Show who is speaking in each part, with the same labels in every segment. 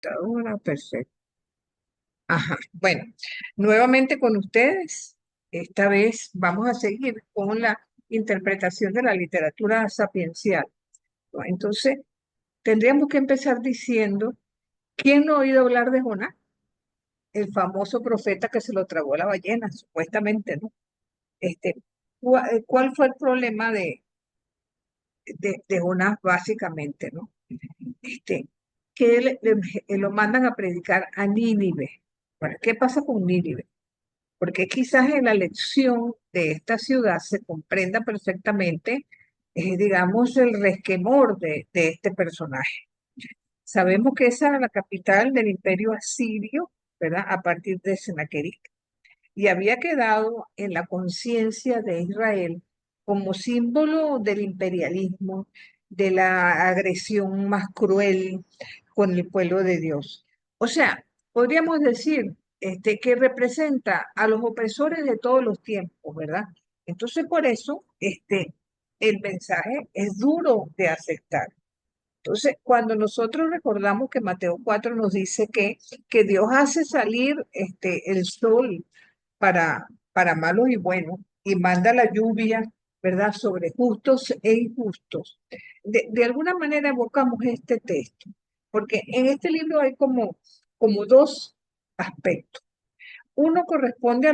Speaker 1: Ahora, perfecto. Ajá. Bueno, nuevamente con ustedes. Esta vez vamos a seguir con la interpretación de la literatura sapiencial, ¿no? Entonces, tendríamos que empezar diciendo, ¿quién no ha oído hablar de Jonás? El famoso profeta que se lo tragó la ballena, supuestamente, ¿no? Este, ¿cuál fue el problema de Jonás, básicamente, ¿no? Este, que lo mandan a predicar a Nínive. Bueno, ¿qué pasa con Nínive? Porque quizás en la lección de esta ciudad se comprenda perfectamente, digamos, el resquemor de este personaje. Sabemos que esa era la capital del imperio asirio, ¿verdad? A partir de Sennacherib. Y había quedado en la conciencia de Israel como símbolo del imperialismo, de la agresión más cruel con el pueblo de Dios. O sea, podríamos decir que representa a los opresores de todos los tiempos, ¿verdad? Entonces, por eso, el mensaje es duro de aceptar. Entonces, cuando nosotros recordamos que Mateo 4 nos dice que Dios hace salir el sol para malos y buenos, y manda la lluvia, ¿verdad?, sobre justos e injustos. De alguna manera evocamos este texto, porque en este libro hay como dos aspectos. Uno corresponde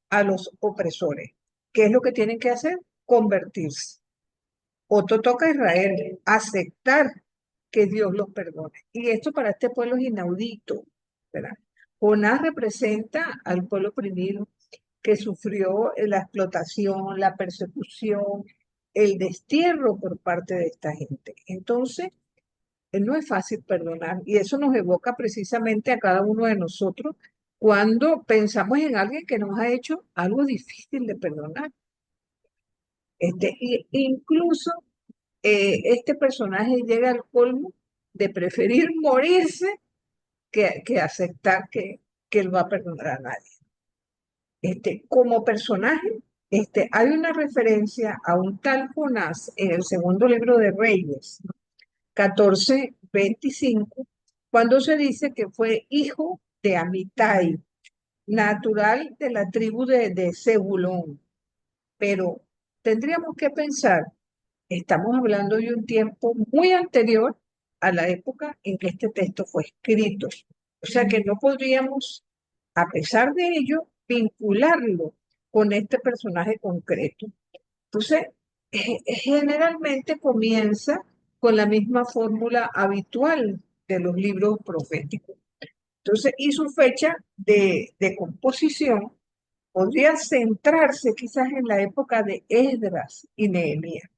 Speaker 1: a los opresores. ¿Qué es lo que tienen que hacer? Convertirse. Otro toca a Israel, aceptar que Dios los perdone. Y esto para este pueblo es inaudito, ¿verdad? Jonás representa al pueblo oprimido que sufrió la explotación, la persecución, el destierro por parte de esta gente. Entonces, no es fácil perdonar y eso nos evoca precisamente a cada uno de nosotros cuando pensamos en alguien que nos ha hecho algo difícil de perdonar. Incluso este personaje llega al colmo de preferir morirse que aceptar que él va a perdonar a nadie. Como personaje, hay una referencia a un tal Jonás en el segundo libro de Reyes, 14:25, cuando se dice que fue hijo de Amitai, natural de la tribu de Zebulón. Pero tendríamos que pensar, estamos hablando de un tiempo muy anterior a la época en que este texto fue escrito. O sea que no podríamos, a pesar de ello, vincularlo con este personaje concreto. Entonces, generalmente comienza con la misma fórmula habitual de los libros proféticos. Entonces, y su fecha de composición podría centrarse quizás en la época de Esdras y Nehemías,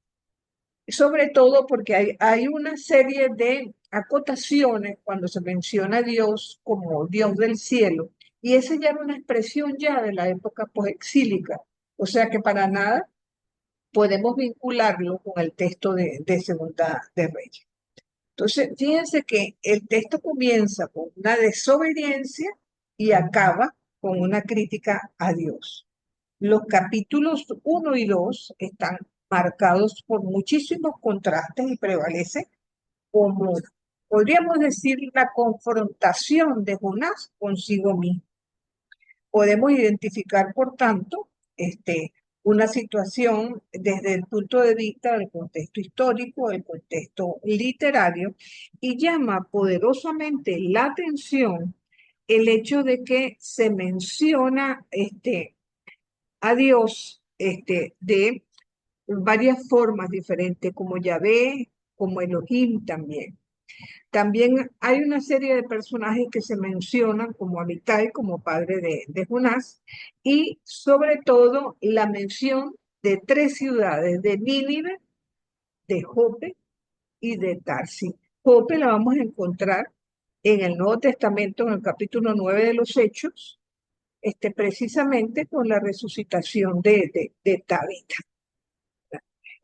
Speaker 1: sobre todo porque hay una serie de acotaciones cuando se menciona a Dios como Dios del cielo, y esa ya era una expresión ya de la época posexílica, o sea que para nada podemos vincularlo con el texto de Segunda de Reyes. Entonces, fíjense que el texto comienza con una desobediencia y acaba con una crítica a Dios. Los capítulos 1 y 2 están marcados por muchísimos contrastes y prevalece como, podríamos decir, la confrontación de Jonás consigo mismo. Podemos identificar, por tanto, una situación desde el punto de vista del contexto histórico, del contexto literario, y llama poderosamente la atención el hecho de que se menciona a Dios de varias formas diferentes, como Yahvé, como Elohim también. También hay una serie de personajes que se mencionan como Amitai, como padre de Jonás, y sobre todo la mención de tres ciudades, de Nínive, de Jope y de Tarsis. Jope la vamos a encontrar en el Nuevo Testamento, en el capítulo 9 de los Hechos, precisamente con la resucitación de Tabita.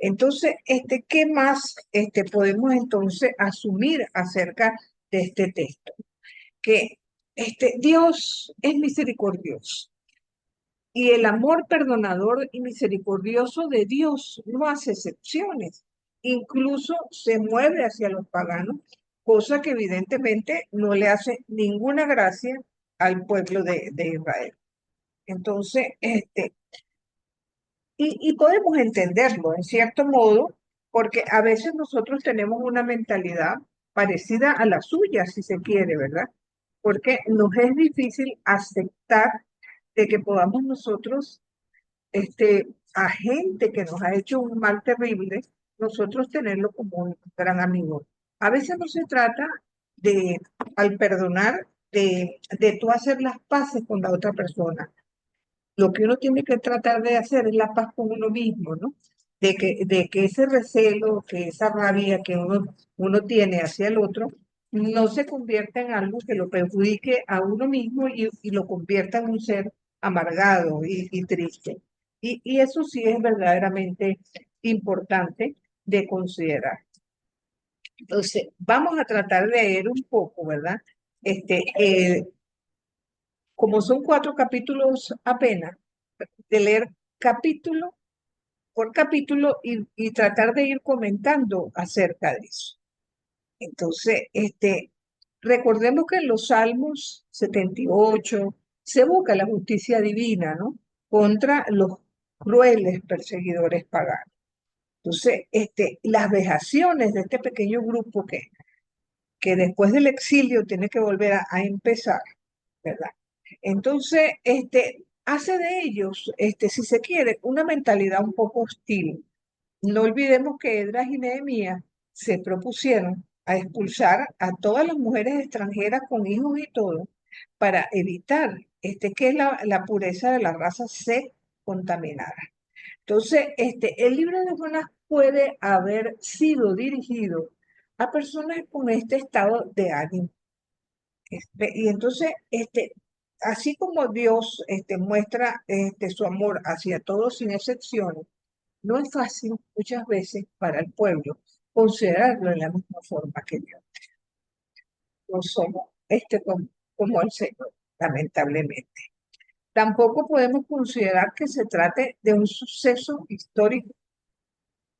Speaker 1: Entonces, ¿qué más podemos entonces asumir acerca de este texto? Que Dios es misericordioso y el amor perdonador y misericordioso de Dios no hace excepciones. Incluso se mueve hacia los paganos cosa que evidentemente no le hace ninguna gracia al pueblo de Israel. Entonces, y podemos entenderlo en cierto modo, porque a veces nosotros tenemos una mentalidad parecida a la suya, si se quiere, ¿verdad? Porque nos es difícil aceptar de que podamos nosotros, a gente que nos ha hecho un mal terrible, nosotros tenerlo como un gran amigo. A veces no se trata de, al perdonar, de tú hacer las paces con la otra persona. Lo que uno tiene que tratar de hacer es la paz con uno mismo, ¿no? De que ese recelo, que esa rabia que uno tiene hacia el otro, no se convierta en algo que lo perjudique a uno mismo y lo convierta en un ser amargado y triste. Y eso sí es verdaderamente importante de considerar. Entonces, vamos a tratar de leer un poco, ¿verdad? Este, eh, como son 4 capítulos apenas, de leer capítulo por capítulo y tratar de ir comentando acerca de eso. Entonces, recordemos que en los Salmos 78 se busca la justicia divina, ¿no? Contra los crueles perseguidores paganos. Entonces, las vejaciones de este pequeño grupo que después del exilio tiene que volver a empezar, ¿verdad? Entonces, hace de ellos, si se quiere, una mentalidad un poco hostil. No olvidemos que Esdras y Nehemías se propusieron a expulsar a todas las mujeres extranjeras con hijos y todo para evitar que la pureza de la raza se contaminara. Entonces, el libro de Jonás puede haber sido dirigido a personas con este estado de ánimo. Y entonces, así como Dios muestra su amor hacia todos sin excepción, no es fácil muchas veces para el pueblo considerarlo de la misma forma que Dios. No somos como el Señor, lamentablemente. Tampoco podemos considerar que se trate de un suceso histórico.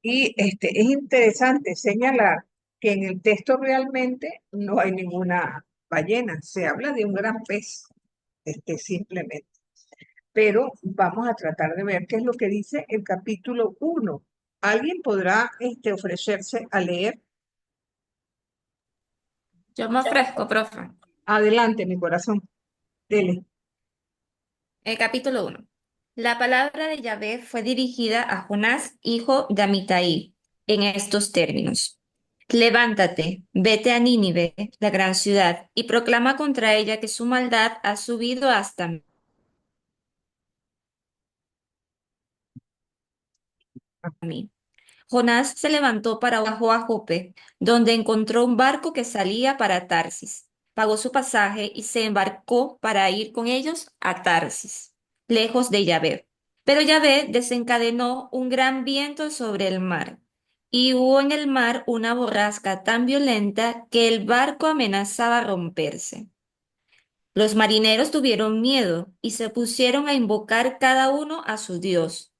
Speaker 1: Y es interesante señalar que en el texto realmente no hay ninguna ballena, se habla de un gran pez, simplemente. Pero vamos a tratar de ver qué es lo que dice el capítulo 1. ¿Alguien podrá ofrecerse a leer?
Speaker 2: Yo me ofrezco, profe.
Speaker 1: Adelante, mi corazón. Dele.
Speaker 2: El capítulo 1. La palabra de Yahvé fue dirigida a Jonás, hijo de Amitai, en estos términos. Levántate, vete a Nínive, la gran ciudad, y proclama contra ella que su maldad ha subido hasta mí. Jonás se levantó para bajó a Jope, donde encontró un barco que salía para Tarsis. Pagó su pasaje y se embarcó para ir con ellos a Tarsis, lejos de Yahvé. Pero Yahvé desencadenó un gran viento sobre el mar, y hubo en el mar una borrasca tan violenta que el barco amenazaba romperse. Los marineros tuvieron miedo y se pusieron a invocar cada uno a su Dios.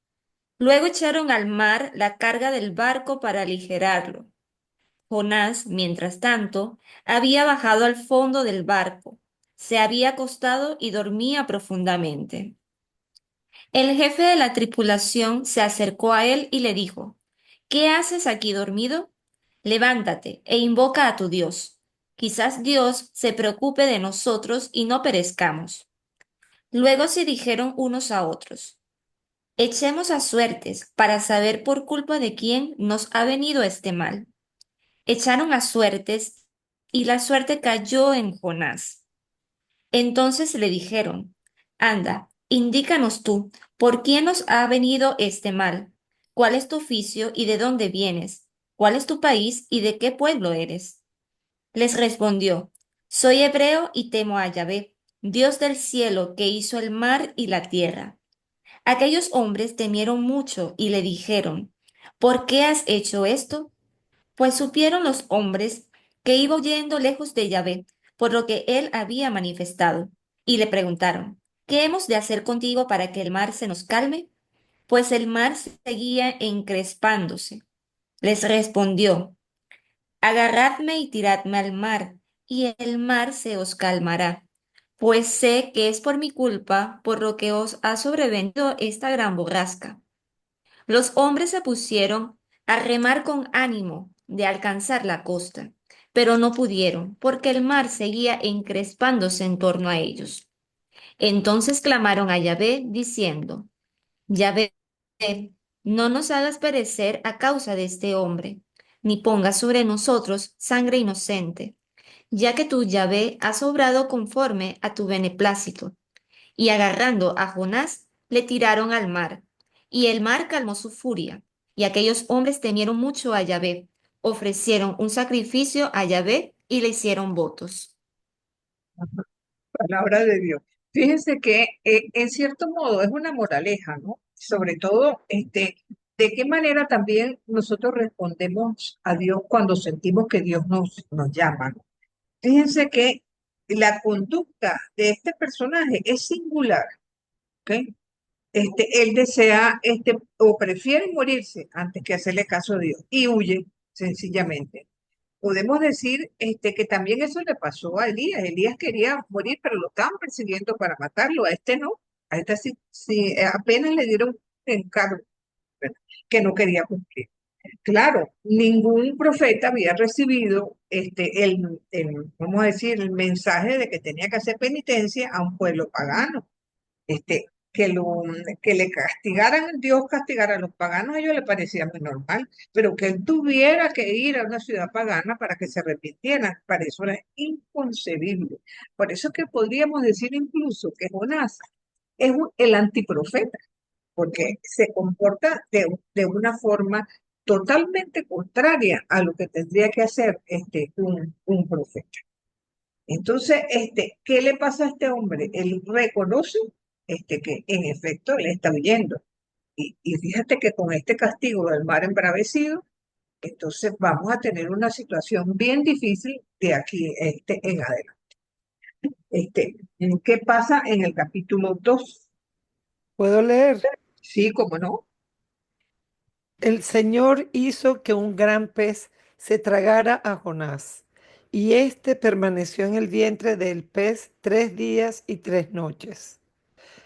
Speaker 2: Luego echaron al mar la carga del barco para aligerarlo. Jonás, mientras tanto, había bajado al fondo del barco, se había acostado y dormía profundamente. El jefe de la tripulación se acercó a él y le dijo, ¿qué haces aquí dormido? Levántate e invoca a tu Dios. Quizás Dios se preocupe de nosotros y no perezcamos. Luego se dijeron unos a otros, echemos a suertes para saber por culpa de quién nos ha venido este mal. Echaron a suertes y la suerte cayó en Jonás. Entonces le dijeron, anda, indícanos tú, ¿por quién nos ha venido este mal? ¿Cuál es tu oficio y de dónde vienes? ¿Cuál es tu país y de qué pueblo eres? Les respondió, soy hebreo y temo a Yahvé, Dios del cielo que hizo el mar y la tierra. Aquellos hombres temieron mucho y le dijeron, ¿por qué has hecho esto? Pues supieron los hombres que iba huyendo lejos de Yahvé, por lo que él había manifestado, y le preguntaron, ¿qué hemos de hacer contigo para que el mar se nos calme? Pues el mar seguía encrespándose. Les respondió, Agarradme y tiradme al mar, y el mar se os calmará, pues sé que es por mi culpa por lo que os ha sobrevenido esta gran borrasca. Los hombres se pusieron a remar con ánimo de alcanzar la costa, pero no pudieron, porque el mar seguía encrespándose en torno a ellos. Entonces clamaron a Yahvé, diciendo, Yahvé, no nos hagas perecer a causa de este hombre, ni pongas sobre nosotros sangre inocente, ya que tú, Yahvé, has obrado conforme a tu beneplácito. Y agarrando a Jonás, le tiraron al mar, y el mar calmó su furia, y aquellos hombres temieron mucho a Yahvé, ofrecieron un sacrificio a Yahvé y le hicieron votos.
Speaker 1: Palabra de Dios. Fíjense que en cierto modo es una moraleja, ¿no? Sobre todo, de qué manera también nosotros respondemos a Dios cuando sentimos que Dios nos llama, ¿no? Fíjense que la conducta de este personaje es singular, ¿ok? Él desea, o prefiere morirse antes que hacerle caso a Dios y huye, sencillamente. Podemos decir que también eso le pasó a Elías. Elías quería morir, pero lo estaban persiguiendo para matarlo. A este no. A este sí, sí, apenas le dieron un encargo, ¿verdad? Que no quería cumplir. Claro, ningún profeta había recibido vamos a decir, el mensaje de que tenía que hacer penitencia a un pueblo pagano. Este, que, lo, que le castigaran, Dios castigara a los paganos, a ellos les parecía muy normal, pero que él tuviera que ir a una ciudad pagana para que se arrepintieran, para eso era inconcebible. Por eso que podríamos decir incluso que Jonás es el antiprofeta, porque se comporta de una forma totalmente contraria a lo que tendría que hacer un profeta. Entonces, ¿qué le pasa a este hombre? Él reconoce que en efecto él está huyendo. Y fíjate que con este castigo del mar embravecido, entonces vamos a tener una situación bien difícil de aquí en adelante. ¿Qué pasa en el capítulo 2?
Speaker 3: ¿Puedo leer?
Speaker 1: Sí, cómo no.
Speaker 3: El Señor hizo que un gran pez se tragara a Jonás, y éste permaneció en el vientre del pez 3 días y 3 noches.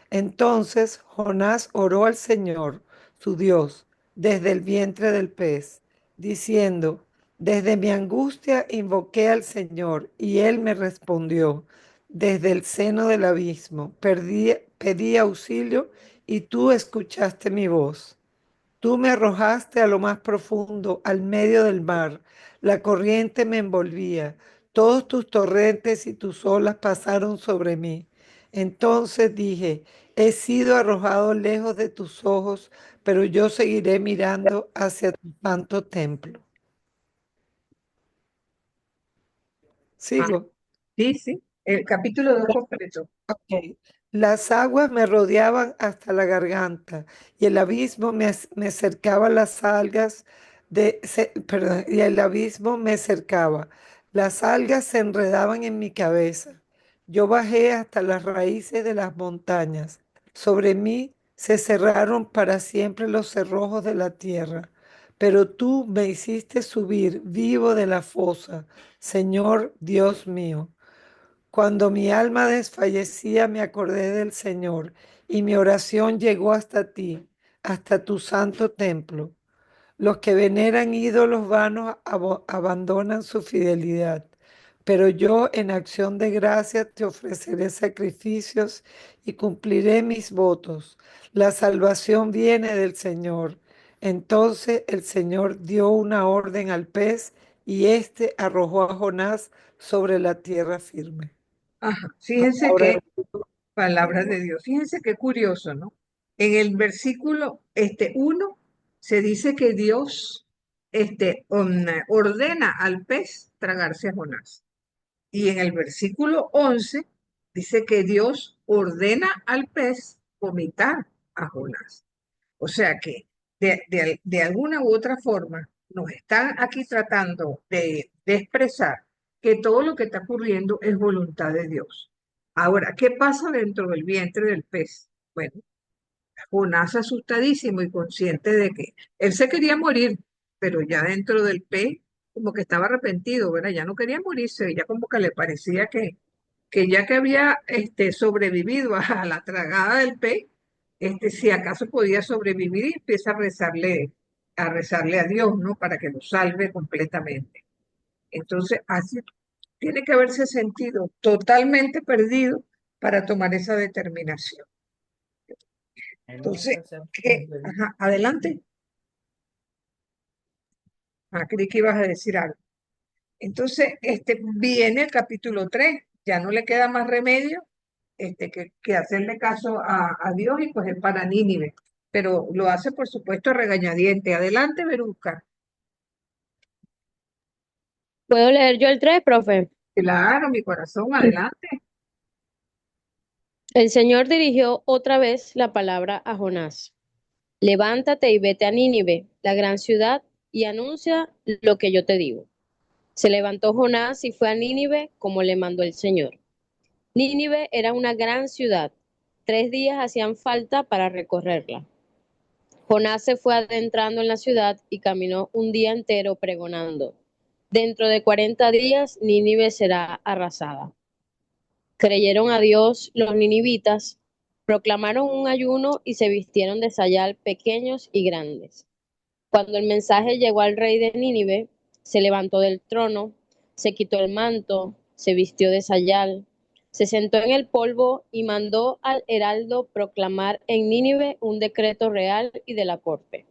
Speaker 3: Entonces Jonás oró al Señor, su Dios, desde el vientre del pez, diciendo, desde mi angustia invoqué al Señor, y él me respondió. Desde el seno del abismo pedí auxilio, y tú escuchaste mi voz. Tú me arrojaste a lo más profundo, al medio del mar. La corriente me envolvía. Todos tus torrentes y tus olas pasaron sobre mí. Entonces dije, he sido arrojado lejos de tus ojos, pero yo seguiré mirando hacia tu santo templo.
Speaker 1: Ah,
Speaker 3: Sigo.
Speaker 1: sí, sí, el capítulo 2 completo.
Speaker 3: Ok. Las aguas me rodeaban hasta la garganta y el abismo me cercaba las algas perdón, y el abismo me cercaba. Las algas se enredaban en mi cabeza. Yo bajé hasta las raíces de las montañas. Sobre mí se cerraron para siempre los cerrojos de la tierra. Pero tú me hiciste subir vivo de la fosa, Señor Dios mío. Cuando mi alma desfallecía, me acordé del Señor y mi oración llegó hasta ti, hasta tu santo templo. Los que veneran ídolos vanos abandonan su fidelidad, pero yo en acción de gracia te ofreceré sacrificios y cumpliré mis votos. La salvación viene del Señor. Entonces el Señor dio una orden al pez y éste arrojó a Jonás sobre la tierra firme.
Speaker 1: Ajá, fíjense
Speaker 3: Ahora,
Speaker 1: que palabras de Dios. Fíjense qué curioso, ¿no? En el versículo 1 se dice que Dios ordena al pez tragarse a Jonás. Y en el versículo 11 dice que Dios ordena al pez vomitar a Jonás. O sea que de alguna u otra forma nos están aquí tratando de expresar que todo lo que está ocurriendo es voluntad de Dios. Ahora, ¿qué pasa dentro del vientre del pez? Bueno, Jonás asustadísimo y consciente de que él se quería morir, pero ya dentro del pez como que estaba arrepentido, ¿verdad? Ya no quería morirse, ya como que le parecía que ya que había sobrevivido a la tragada del pez, si acaso podía sobrevivir y empieza a rezarle a Dios, ¿no? Para que lo salve completamente. Entonces, así tiene que haberse sentido totalmente perdido para tomar esa determinación. Entonces, ajá, adelante. Ah, creí que ibas a decir algo. Entonces, viene el capítulo 3, ya no le queda más remedio que hacerle caso a Dios y pues es para Nínive. Pero lo hace, por supuesto, a regañadiente. Adelante, Veruca.
Speaker 4: ¿Puedo leer yo el 3, profe?
Speaker 1: Claro, mi corazón, adelante.
Speaker 4: El Señor dirigió otra vez la palabra a Jonás. Levántate y vete a Nínive, la gran ciudad, y anuncia lo que yo te digo. Se levantó Jonás y fue a Nínive como le mandó el Señor. Nínive era una gran ciudad. 3 días hacían falta para recorrerla. Jonás se fue adentrando en la ciudad y caminó un día entero pregonando. Dentro de 40 días Nínive será arrasada. Creyeron a Dios los ninivitas, proclamaron un ayuno y se vistieron de sayal pequeños y grandes. Cuando el mensaje llegó al rey de Nínive, se levantó del trono, se quitó el manto, se vistió de sayal, se sentó en el polvo y mandó al heraldo proclamar en Nínive un decreto real y de la corte.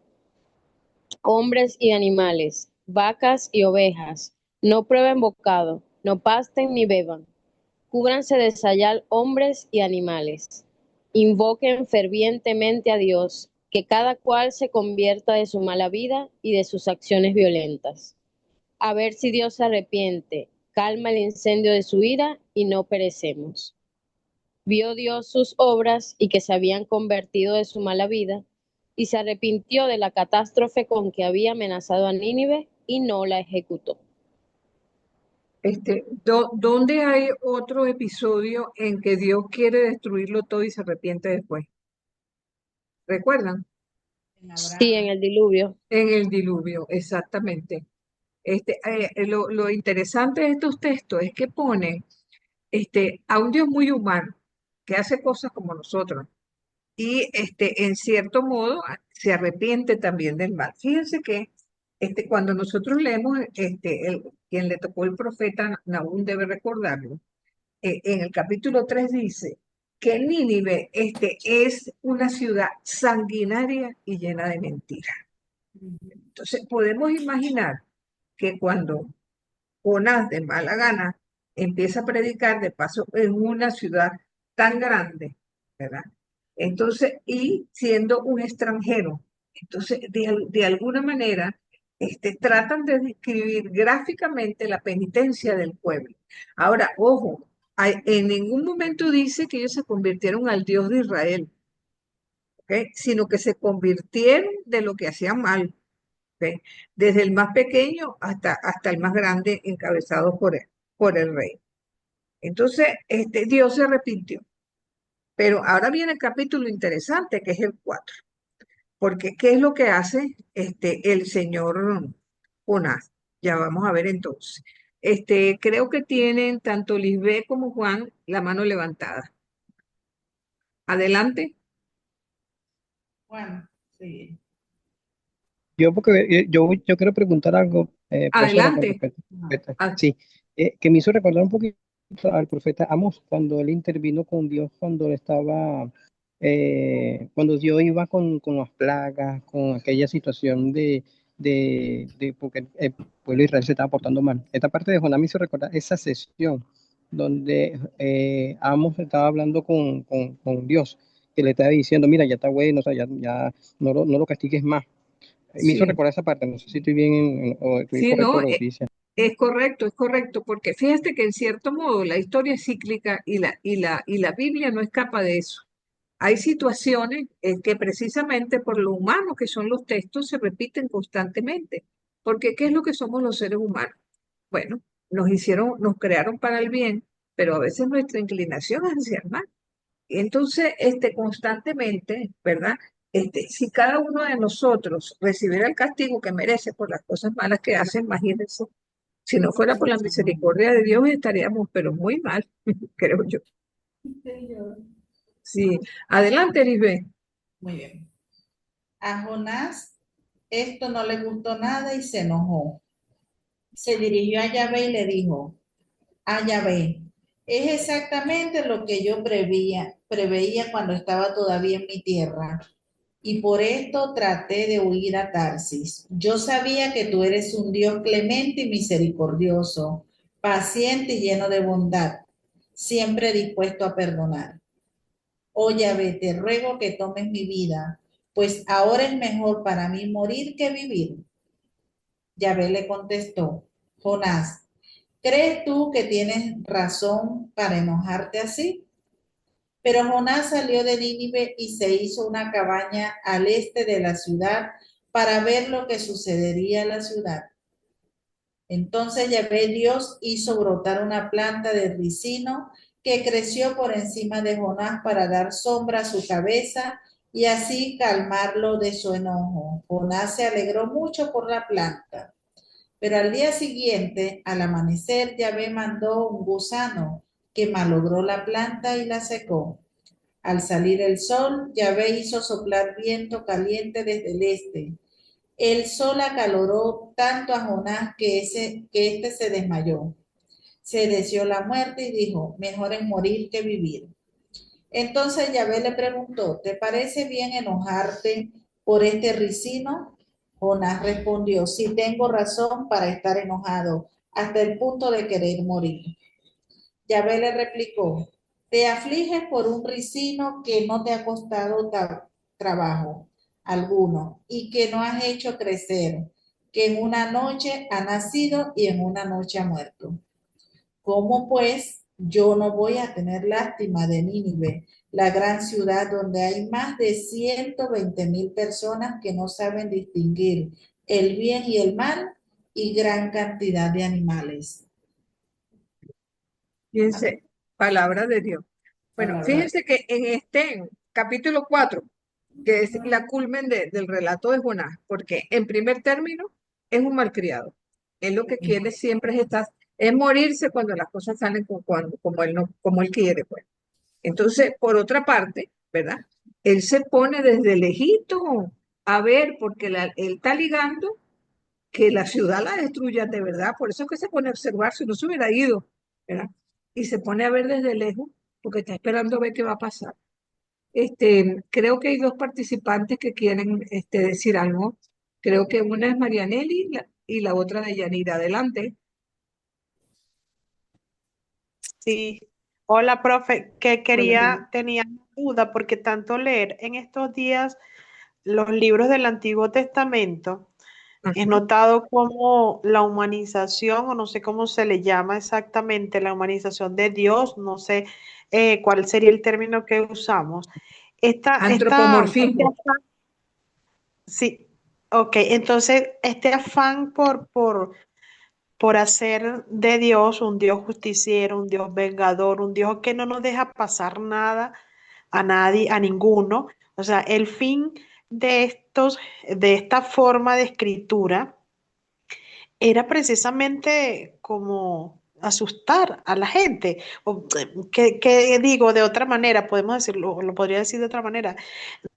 Speaker 4: Hombres y animales, vacas y ovejas, no prueben bocado, no pasten ni beban. Cúbranse de sayal hombres y animales. Invoquen fervientemente a Dios, que cada cual se convierta de su mala vida y de sus acciones violentas. A ver si Dios se arrepiente, calma el incendio de su ira y no perecemos. Vio Dios sus obras y que se habían convertido de su mala vida, y se arrepintió de la catástrofe con que había amenazado a Nínive y no la ejecutó.
Speaker 1: ¿Dónde hay otro episodio en que Dios quiere destruirlo todo y se arrepiente después? ¿Recuerdan?
Speaker 4: Sí, en el diluvio.
Speaker 1: En el diluvio, exactamente. Lo interesante de estos textos es que pone a un Dios muy humano, que hace cosas como nosotros, y en cierto modo se arrepiente también del mal. Fíjense que cuando nosotros leemos, quien le tocó el profeta Nahum debe recordarlo, en el capítulo 3 dice que Nínive es una ciudad sanguinaria y llena de mentiras. Entonces podemos imaginar que cuando Jonás de mala gana empieza a predicar de paso en una ciudad tan grande, ¿verdad? Entonces, y siendo un extranjero, entonces de alguna manera tratan de describir gráficamente la penitencia del pueblo. Ahora, ojo, en ningún momento dice que ellos se convirtieron al Dios de Israel, ¿ok? Sino que se convirtieron de lo que hacían mal. ¿Ok? Desde el más pequeño hasta el más grande, encabezado por el rey. Entonces, Dios se arrepintió. Pero ahora viene el capítulo interesante, que es el 4. Porque, ¿qué es lo que hace el señor Jonás? Ya vamos a ver entonces. Creo que tienen tanto Lisbeth como Juan la mano levantada. Adelante.
Speaker 5: Yo quiero preguntar algo, profesora, con
Speaker 1: Adelante.
Speaker 5: respecto al profeta.
Speaker 1: Ah,
Speaker 5: Sí, que me hizo recordar un poquito al profeta Amos, cuando él intervino con Dios, cuando él estaba, cuando Dios iba con las plagas, con aquella situación porque el pueblo de Israel se estaba portando mal. Esta parte de Jonás me hizo recordar esa sesión donde Amos estaba hablando con Dios, que le estaba diciendo, mira, ya está bueno, o sea, ya no lo castigues más. Me hizo
Speaker 1: sí,
Speaker 5: recordar esa parte, no sé si estoy bien o estoy
Speaker 1: sí,
Speaker 5: correcto
Speaker 1: no,
Speaker 5: lo que dice.
Speaker 1: es correcto, porque fíjate que en cierto modo la historia es cíclica y la Biblia no escapa de eso. Hay situaciones que precisamente por lo humano que son los textos se repiten constantemente. Porque ¿qué es lo que somos los seres humanos? Bueno, nos crearon para el bien, pero a veces nuestra inclinación es hacia el mal. Y entonces, constantemente, ¿verdad? Si cada uno de nosotros recibiera el castigo que merece por las cosas malas que hace, imagínense, si no fuera por la misericordia de Dios, estaríamos, pero muy mal, creo yo. Sí, adelante, Lisbeth.
Speaker 6: Muy bien. A Jonás esto no le gustó nada y se enojó. Se dirigió a Yahvé y le dijo, a Yahvé, es exactamente lo que yo preveía cuando estaba todavía en mi tierra. Y por esto traté de huir a Tarsis. Yo sabía que tú eres un Dios clemente y misericordioso, paciente y lleno de bondad, siempre dispuesto a perdonar. Oh Yahvé, te ruego que tomes mi vida, pues ahora es mejor para mí morir que vivir. Yahvé le contestó, Jonás, ¿crees tú que tienes razón para enojarte así? Pero Jonás salió de Nínive y se hizo una cabaña al este de la ciudad para ver lo que sucedería en la ciudad. Entonces Yahvé Dios hizo brotar una planta de ricino que creció por encima de Jonás para dar sombra a su cabeza y así calmarlo de su enojo. Jonás se alegró mucho por la planta. Pero al día siguiente, al amanecer, Yahvé mandó un gusano que malogró la planta y la secó. Al salir el sol, Yahvé hizo soplar viento caliente desde el este. El sol acaloró tanto a Jonás que éste se desmayó. Se deseó la muerte y dijo, mejor es morir que vivir. Entonces Yahvé le preguntó, ¿te parece bien enojarte por este ricino? Jonás respondió, sí tengo razón para estar enojado, hasta el punto de querer morir. Yahvé le replicó, te afliges por un ricino que no te ha costado trabajo alguno y que no has hecho crecer, que en una noche ha nacido y en una noche ha muerto. ¿Cómo pues yo no voy a tener lástima de Nínive, la gran ciudad donde hay más de 120,000 personas que no saben distinguir el bien y el mal y gran cantidad de animales?
Speaker 1: Fíjense, palabra de Dios. Bueno,
Speaker 6: Palabra.
Speaker 1: fíjense que en este capítulo 4, que es la culmen del relato de Jonás, porque en primer término es un malcriado. Él lo que quiere siempre es morirse cuando las cosas salen como él no, como él quiere, pues. Entonces, por otra parte, ¿verdad? Él se pone desde lejito a ver, porque él está ligando que la ciudad la destruya de verdad, por eso es que se pone a observar, si no se hubiera ido, ¿verdad? Y se pone a ver desde lejos, porque está esperando a ver qué va a pasar. Creo que hay dos participantes que quieren decir algo. Creo que una es Marianelli y la otra de Yanira. Adelante.
Speaker 7: Sí. Hola, profe, que
Speaker 1: Buenos días.
Speaker 7: tenía duda porque tanto leer en estos días los libros del Antiguo Testamento, he
Speaker 1: Ajá.
Speaker 7: notado cómo la humanización, o no sé cómo se le llama exactamente, la humanización de Dios, no sé cuál sería el término que usamos.
Speaker 1: Antropomorfismo.
Speaker 7: Sí, ok, entonces este afán por hacer de Dios un Dios justiciero, un Dios vengador, un Dios que no nos deja pasar nada a nadie, a ninguno. O sea, el fin de esta forma de escritura era precisamente como asustar a la gente. O, ¿qué digo de otra manera? Podemos decirlo, lo podría decir de otra manera.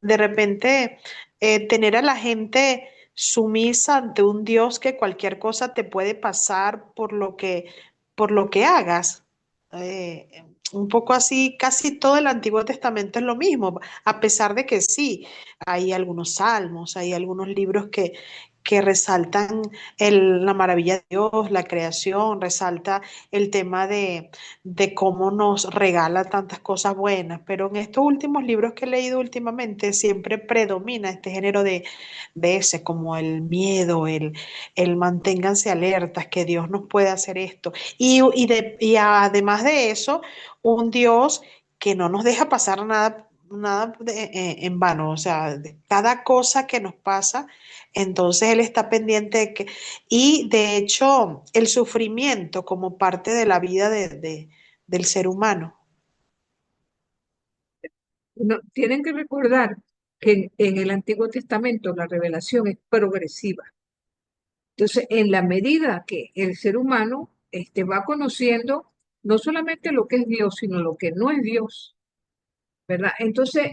Speaker 7: De repente, tener a la gente sumisa ante un Dios que cualquier cosa te puede pasar por lo que hagas. Un poco así, casi todo el Antiguo Testamento es lo mismo, a pesar de que sí, hay algunos salmos, hay algunos libros que resaltan la maravilla de Dios, la creación, resalta el tema de cómo nos regala tantas cosas buenas, pero en estos últimos libros que he leído últimamente siempre predomina este género de ese, como el miedo, el manténganse alertas, que Dios nos puede hacer esto. Y además de eso, un Dios que no nos deja pasar en vano, o sea, de cada cosa que nos pasa, entonces Él está pendiente y de hecho, el sufrimiento como parte de la vida del ser humano.
Speaker 1: No, tienen que recordar que en el Antiguo Testamento la revelación es progresiva. Entonces, en la medida que el ser humano va conociendo no solamente lo que es Dios, sino lo que no es Dios, ¿verdad? Entonces,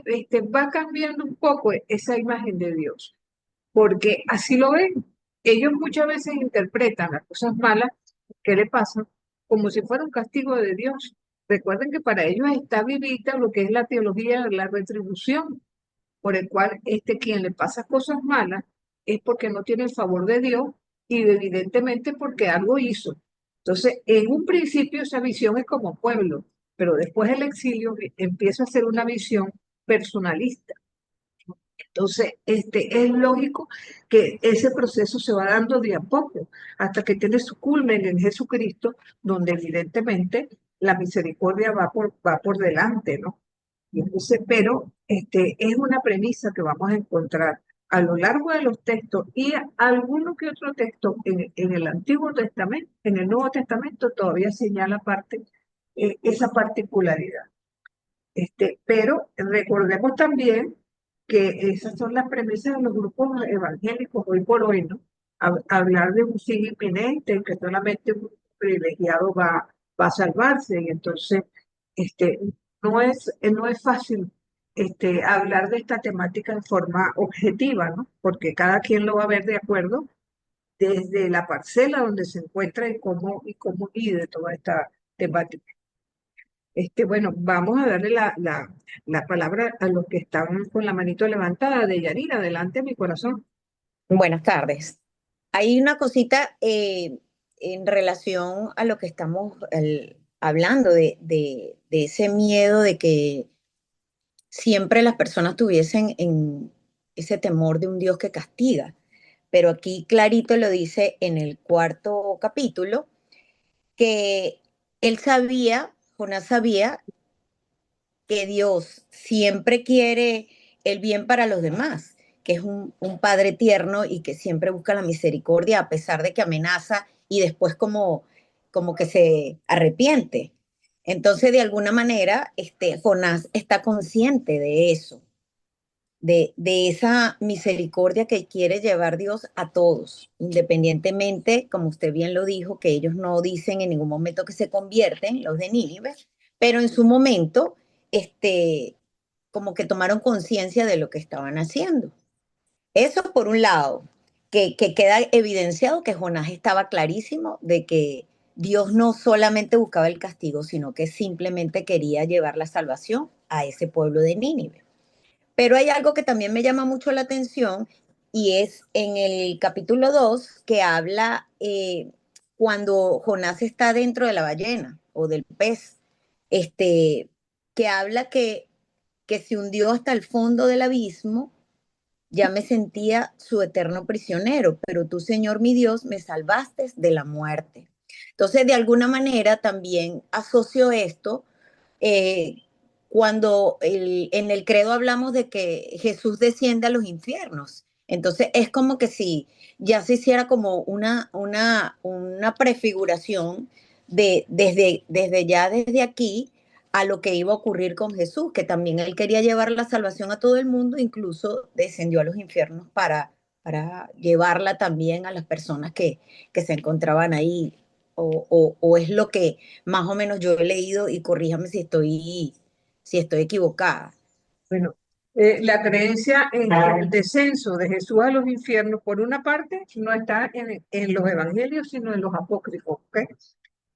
Speaker 1: va cambiando un poco esa imagen de Dios, porque así lo ven. Ellos muchas veces interpretan las cosas malas que le pasan como si fuera un castigo de Dios. Recuerden que para ellos está vivita lo que es la teología de la retribución, por el cual quien le pasa cosas malas es porque no tiene el favor de Dios y evidentemente porque algo hizo. Entonces, en un principio esa visión es como pueblo, pero después el exilio empieza a ser una visión personalista. Entonces, es lógico que ese proceso se va dando de a poco hasta que tiene su culmen en Jesucristo, donde evidentemente la misericordia va por delante, ¿no? Y entonces, pero es una premisa que vamos a encontrar a lo largo de los textos y alguno que otro texto en el Antiguo Testamento, en el Nuevo Testamento todavía señala esa particularidad. Pero recordemos también que esas son las premisas de los grupos evangélicos hoy por hoy, ¿no? Hablar de un fin inminente, que solamente un privilegiado va a salvarse, y entonces este, no es fácil hablar de esta temática en forma objetiva, ¿no? Porque cada quien lo va a ver de acuerdo desde la parcela donde se encuentra y cómo vive toda esta temática. Bueno, vamos a darle la palabra a los que están con la manito levantada. De Yanira, adelante, mi corazón.
Speaker 8: Buenas tardes. Hay una cosita en relación a lo que estamos hablando de ese miedo de que siempre las personas tuviesen en ese temor de un Dios que castiga. Pero aquí clarito lo dice en el cuarto capítulo, que él sabía, Jonás sabía que Dios siempre quiere el bien para los demás, que es un padre tierno y que siempre busca la misericordia a pesar de que amenaza y después como que se arrepiente. Entonces, de alguna manera, Jonás está consciente de eso, de esa misericordia que quiere llevar Dios a todos, independientemente, como usted bien lo dijo, que ellos no dicen en ningún momento que se convierten, los de Nínive, pero en su momento, como que tomaron conciencia de lo que estaban haciendo. Eso por un lado, que queda evidenciado que Jonás estaba clarísimo de que Dios no solamente buscaba el castigo, sino que simplemente quería llevar la salvación a ese pueblo de Nínive. Pero hay algo que también me llama mucho la atención y es en el capítulo 2 que habla cuando Jonás está dentro de la ballena o del pez, que habla que se hundió hasta el fondo del abismo, ya me sentía su eterno prisionero, pero tú, Señor mi Dios, me salvaste de la muerte. Entonces, de alguna manera también asocio esto eh, cuando en el credo hablamos de que Jesús desciende a los infiernos. Entonces es como que si ya se hiciera como una prefiguración desde aquí a lo que iba a ocurrir con Jesús, que también él quería llevar la salvación a todo el mundo, incluso descendió a los infiernos para llevarla también a las personas que se encontraban ahí. O es lo que más o menos yo he leído y corríjame si estoy equivocada.
Speaker 1: Bueno, la creencia en el descenso de Jesús a los infiernos, por una parte, no está en los evangelios, sino en los apócrifos, ¿ok?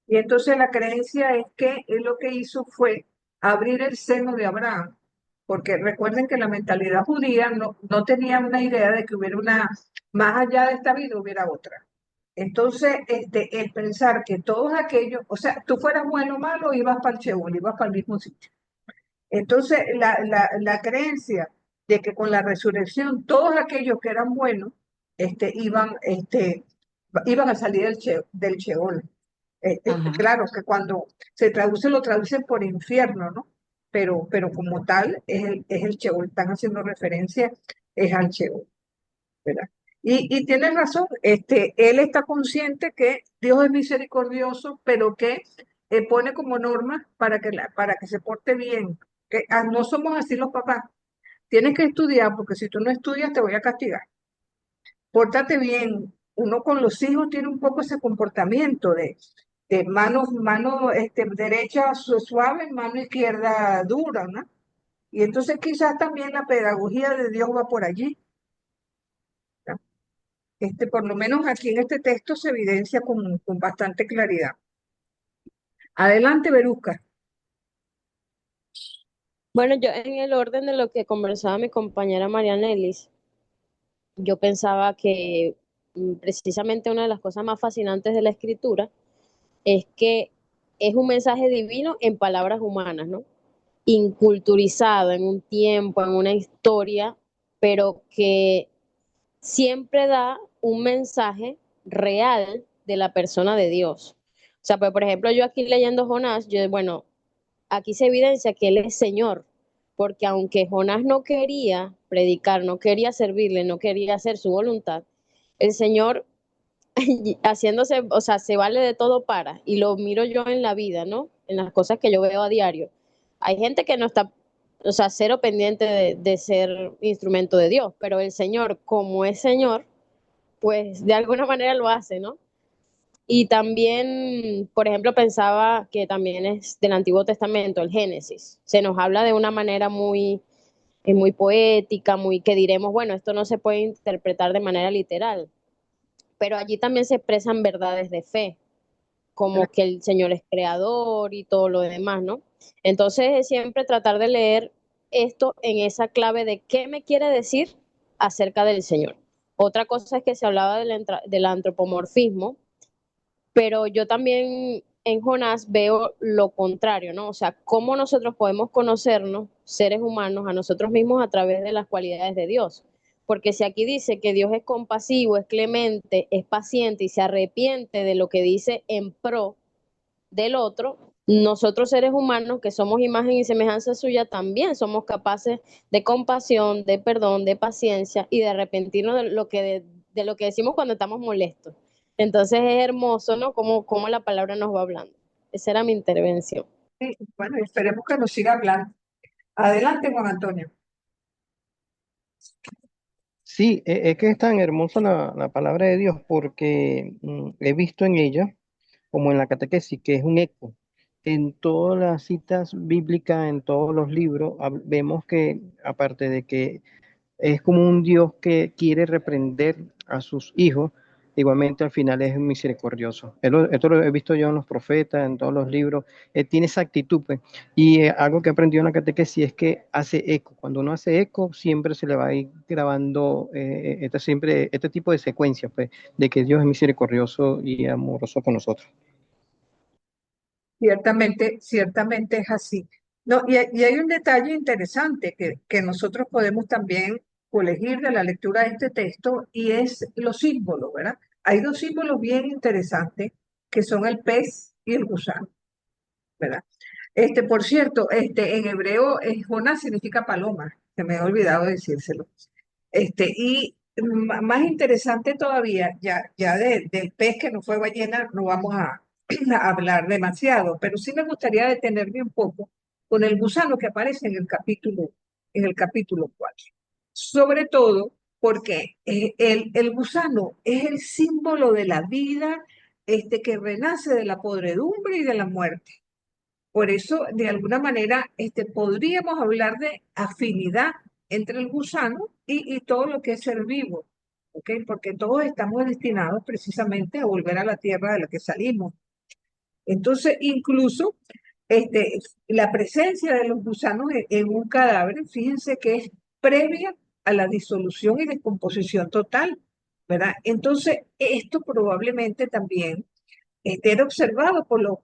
Speaker 1: Y entonces la creencia es que él lo que hizo fue abrir el seno de Abraham, porque recuerden que la mentalidad judía no tenía una idea de que hubiera más allá de esta vida hubiera otra. Entonces, el pensar que todos aquellos, o sea, tú fueras bueno o malo, ibas para el Sheol, ibas para el mismo sitio. Entonces, la creencia de que con la resurrección todos aquellos que eran buenos iban a salir del Sheol.
Speaker 8: Ajá.
Speaker 1: Claro que cuando se traduce, lo traducen por infierno, ¿no? Pero como tal, es el Sheol, están haciendo referencia, es al Sheol, ¿verdad? Y tienes razón, él está consciente que Dios es misericordioso, pero que pone como norma para que se porte bien. Que no somos así los papás. tienes que estudiar porque si tú no estudias te voy a castigar. Pórtate bien. Uno con los hijos tiene un poco ese comportamiento de mano derecha suave, mano izquierda dura, ¿no? Y entonces quizás también la pedagogía de Dios va por allí, ¿no? Por lo menos aquí en este texto se evidencia con bastante claridad. Adelante, Verusca.
Speaker 4: Bueno, yo en el orden de lo que conversaba mi compañera Mariana Ellis, yo pensaba que precisamente una de las cosas más fascinantes de la escritura es que es un mensaje divino en palabras humanas, ¿no? Inculturizado en un tiempo, en una historia, pero que siempre da un mensaje real de la persona de Dios. O sea, pues por ejemplo, yo aquí leyendo Jonás, yo, bueno, aquí se evidencia que él es Señor, porque aunque Jonás no quería predicar, no quería servirle, no quería hacer su voluntad, el Señor haciéndose, o sea, se vale de todo para, y lo miro yo en la vida, ¿no? En las cosas que yo veo a diario. Hay gente que no está, o sea, cero pendiente de ser instrumento de Dios, pero el Señor, como es Señor, pues de alguna manera lo hace, ¿no? Y también, por ejemplo, pensaba que también es del Antiguo Testamento, el Génesis. Se nos habla de una manera muy poética, muy que diremos, bueno, esto no se puede interpretar de manera literal, pero allí también se expresan verdades de fe, como que el Señor es creador y todo lo demás, ¿no? Entonces es siempre tratar de leer esto en esa clave de qué me quiere decir acerca del Señor. Otra cosa es que se hablaba del antropomorfismo, pero yo también en Jonás veo lo contrario, ¿no? O sea, cómo nosotros podemos conocernos, seres humanos, a nosotros mismos a través de las cualidades de Dios. Porque si aquí dice que Dios es compasivo, es clemente, es paciente y se arrepiente de lo que dice en pro del otro, nosotros seres humanos que somos imagen y semejanza suya también somos capaces de compasión, de perdón, de paciencia y de arrepentirnos de lo que decimos cuando estamos molestos. Entonces es hermoso, ¿no? Cómo la palabra nos va hablando. Esa era mi intervención.
Speaker 1: Sí, bueno, esperemos que nos siga hablando. Adelante, Juan Antonio.
Speaker 5: Sí, es que es tan hermosa la palabra de Dios porque he visto en ella, como en la catequesis, que es un eco. En todas las citas bíblicas, en todos los libros, vemos que aparte de que es como un Dios que quiere reprender a sus hijos, igualmente al final es misericordioso. Esto lo he visto yo en los profetas, en todos los libros, tiene esa actitud, pues. Y algo que aprendió en la catequesis es que hace eco. Cuando uno hace eco, siempre se le va a ir grabando este tipo de secuencias, pues, de que Dios es misericordioso y amoroso con nosotros.
Speaker 1: Ciertamente, ciertamente es así. No, y hay un detalle interesante que nosotros podemos también colegir de la lectura de este texto y es los símbolos, ¿verdad? Hay dos símbolos bien interesantes que son el pez y el gusano, ¿verdad? Por cierto, en hebreo, Jonás significa paloma, se me ha olvidado decírselo. Y más interesante todavía, ya del pez que no fue ballena, no vamos a hablar demasiado, pero sí me gustaría detenerme un poco con el gusano que aparece en el capítulo 4. Sobre todo porque el gusano es el símbolo de la vida, que renace de la podredumbre y de la muerte. Por eso, de alguna manera, podríamos hablar de afinidad entre el gusano y todo lo que es ser vivo, ¿ok? Porque todos estamos destinados precisamente a volver a la tierra de la que salimos. Entonces, incluso la presencia de los gusanos en un cadáver, fíjense que es previa a la disolución y descomposición total, ¿verdad? Entonces, esto probablemente también era observado por los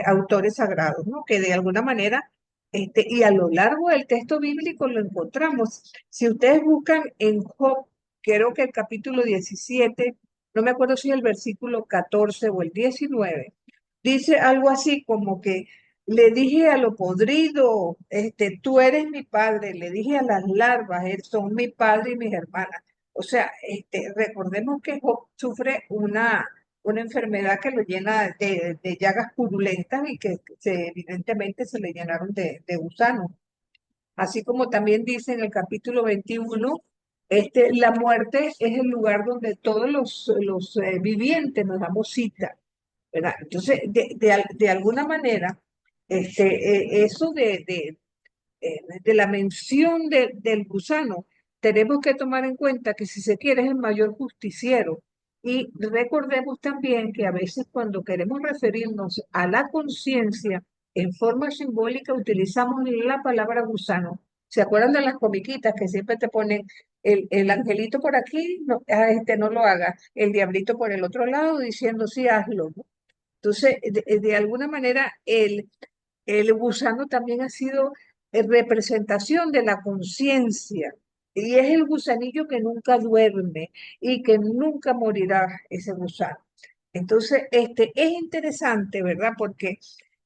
Speaker 1: autores sagrados, ¿no? Que de alguna manera, y a lo largo del texto bíblico lo encontramos. Si ustedes buscan en Job, creo que el capítulo 17, no me acuerdo si es el versículo 14 o el 19, dice algo así como que le dije a lo podrido, tú eres mi padre, le dije a las larvas, son mi padre y mis hermanas. O sea, recordemos que Job sufre una enfermedad que lo llena de llagas purulentas y que evidentemente se le llenaron de gusanos. Así como también dice en el capítulo 21, la muerte es el lugar donde todos los vivientes nos damos cita, ¿verdad? Entonces, de alguna manera, eso de la mención del gusano, tenemos que tomar en cuenta que si se quiere es el mayor justiciero. Y recordemos también que a veces cuando queremos referirnos a la conciencia en forma simbólica utilizamos la palabra gusano. ¿Se acuerdan de las comiquitas que siempre te ponen el angelito por aquí? No, no lo haga, el diablito por el otro lado diciendo sí, hazlo, ¿no? Entonces, de alguna manera, el gusano también ha sido representación de la conciencia y es el gusanillo que nunca duerme y que nunca morirá ese gusano. Entonces, es interesante, ¿verdad? Porque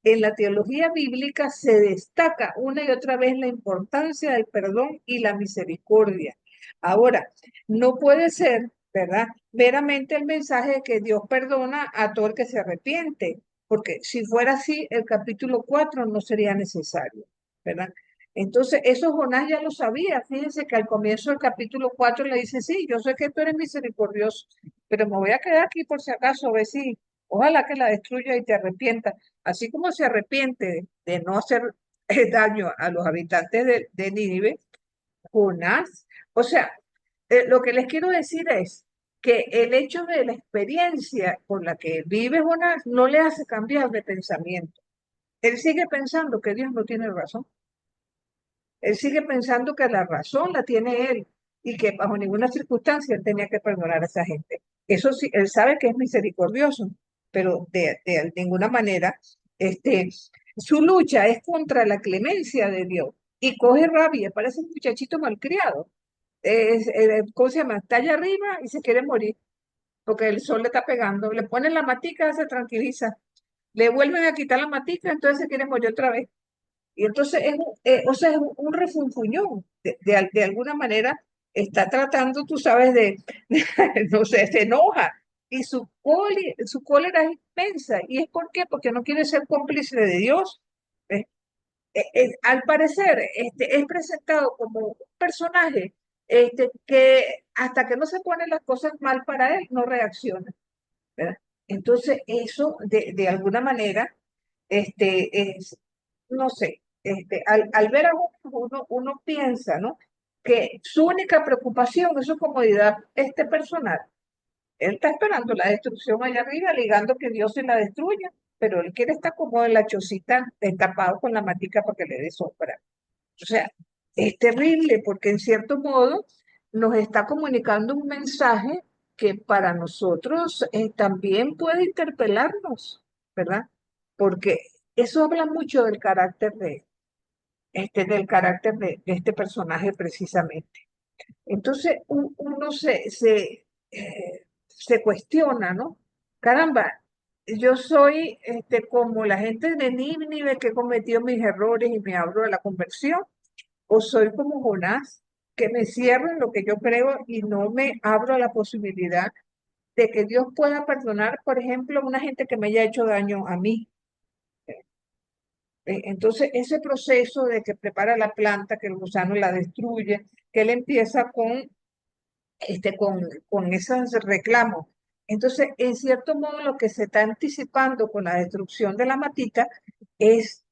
Speaker 1: en la teología bíblica se destaca una y otra vez la importancia del perdón y la misericordia. Ahora, no puede ser, ¿verdad? Meramente el mensaje de que Dios perdona a todo el que se arrepiente, porque si fuera así, el capítulo 4 no sería necesario, ¿verdad? Entonces, eso Jonás ya lo sabía. Fíjense que al comienzo del capítulo 4 le dice, sí, yo sé que tú eres misericordioso, pero me voy a quedar aquí por si acaso, a ver si, ojalá que la destruya y te arrepientas. Así como se arrepiente de no hacer daño a los habitantes de Nínive, Jonás, o sea, lo que les quiero decir es que el hecho de la experiencia por la que vive Jonás no le hace cambiar de pensamiento. Él sigue pensando que Dios no tiene razón. Él sigue pensando que la razón la tiene él y que bajo ninguna circunstancia él tenía que perdonar a esa gente. Eso sí, él sabe que es misericordioso, pero de ninguna manera su lucha es contra la clemencia de Dios y coge rabia, parece un muchachito malcriado. ¿Cómo se llama? Está allá arriba y se quiere morir porque el sol le está pegando. Le ponen la matica, se tranquiliza. Le vuelven a quitar la matica, entonces se quiere morir otra vez. Y entonces o sea, es un refunfuñón. De alguna manera está tratando, tú sabes, no sé, se enoja. Y su cólera es inmensa. ¿Y es por qué? Porque no quiere ser cómplice de Dios. ¿Ves? Al parecer, es presentado como un personaje que hasta que no se ponen las cosas mal para él, no reacciona, ¿verdad? Entonces, eso de alguna manera, es, no sé, al ver a uno piensa, ¿no? Que su única preocupación es su comodidad personal. Él está esperando la destrucción allá arriba, ligando que Dios se la destruya, pero él quiere estar como en la chocita, tapado con la matica para que le dé sombra. O sea, es terrible porque en cierto modo nos está comunicando un mensaje que para nosotros también puede interpelarnos, ¿verdad? Porque eso habla mucho del carácter de este personaje precisamente. Entonces uno se cuestiona, ¿no? Caramba, yo soy como la gente de Nínive que cometió mis errores y me abro a la conversión, o soy como Jonás, que me cierro en lo que yo creo y no me abro a la posibilidad de que Dios pueda perdonar, por ejemplo, a una gente que me haya hecho daño a mí. Entonces, ese proceso de que prepara la planta, que el gusano la destruye, que él empieza con esos reclamos. Entonces, en cierto modo, lo que se está anticipando con la destrucción de la matita es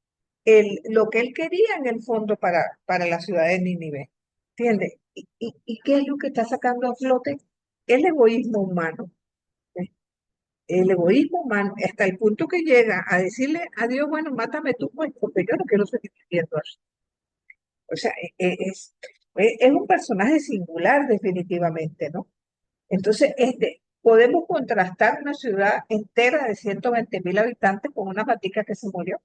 Speaker 1: lo que él quería en el fondo para la ciudad de Nínive. ¿Entiendes? ¿Y qué es lo que está sacando a flote? El egoísmo humano. ¿Eh? El egoísmo humano, hasta el punto que llega a decirle a Dios, bueno, mátame tú, pues, porque yo no quiero seguir viviendo así. O sea, es un personaje singular definitivamente, ¿no? Entonces, podemos contrastar una ciudad entera de 120.000 habitantes con una matica que se murió.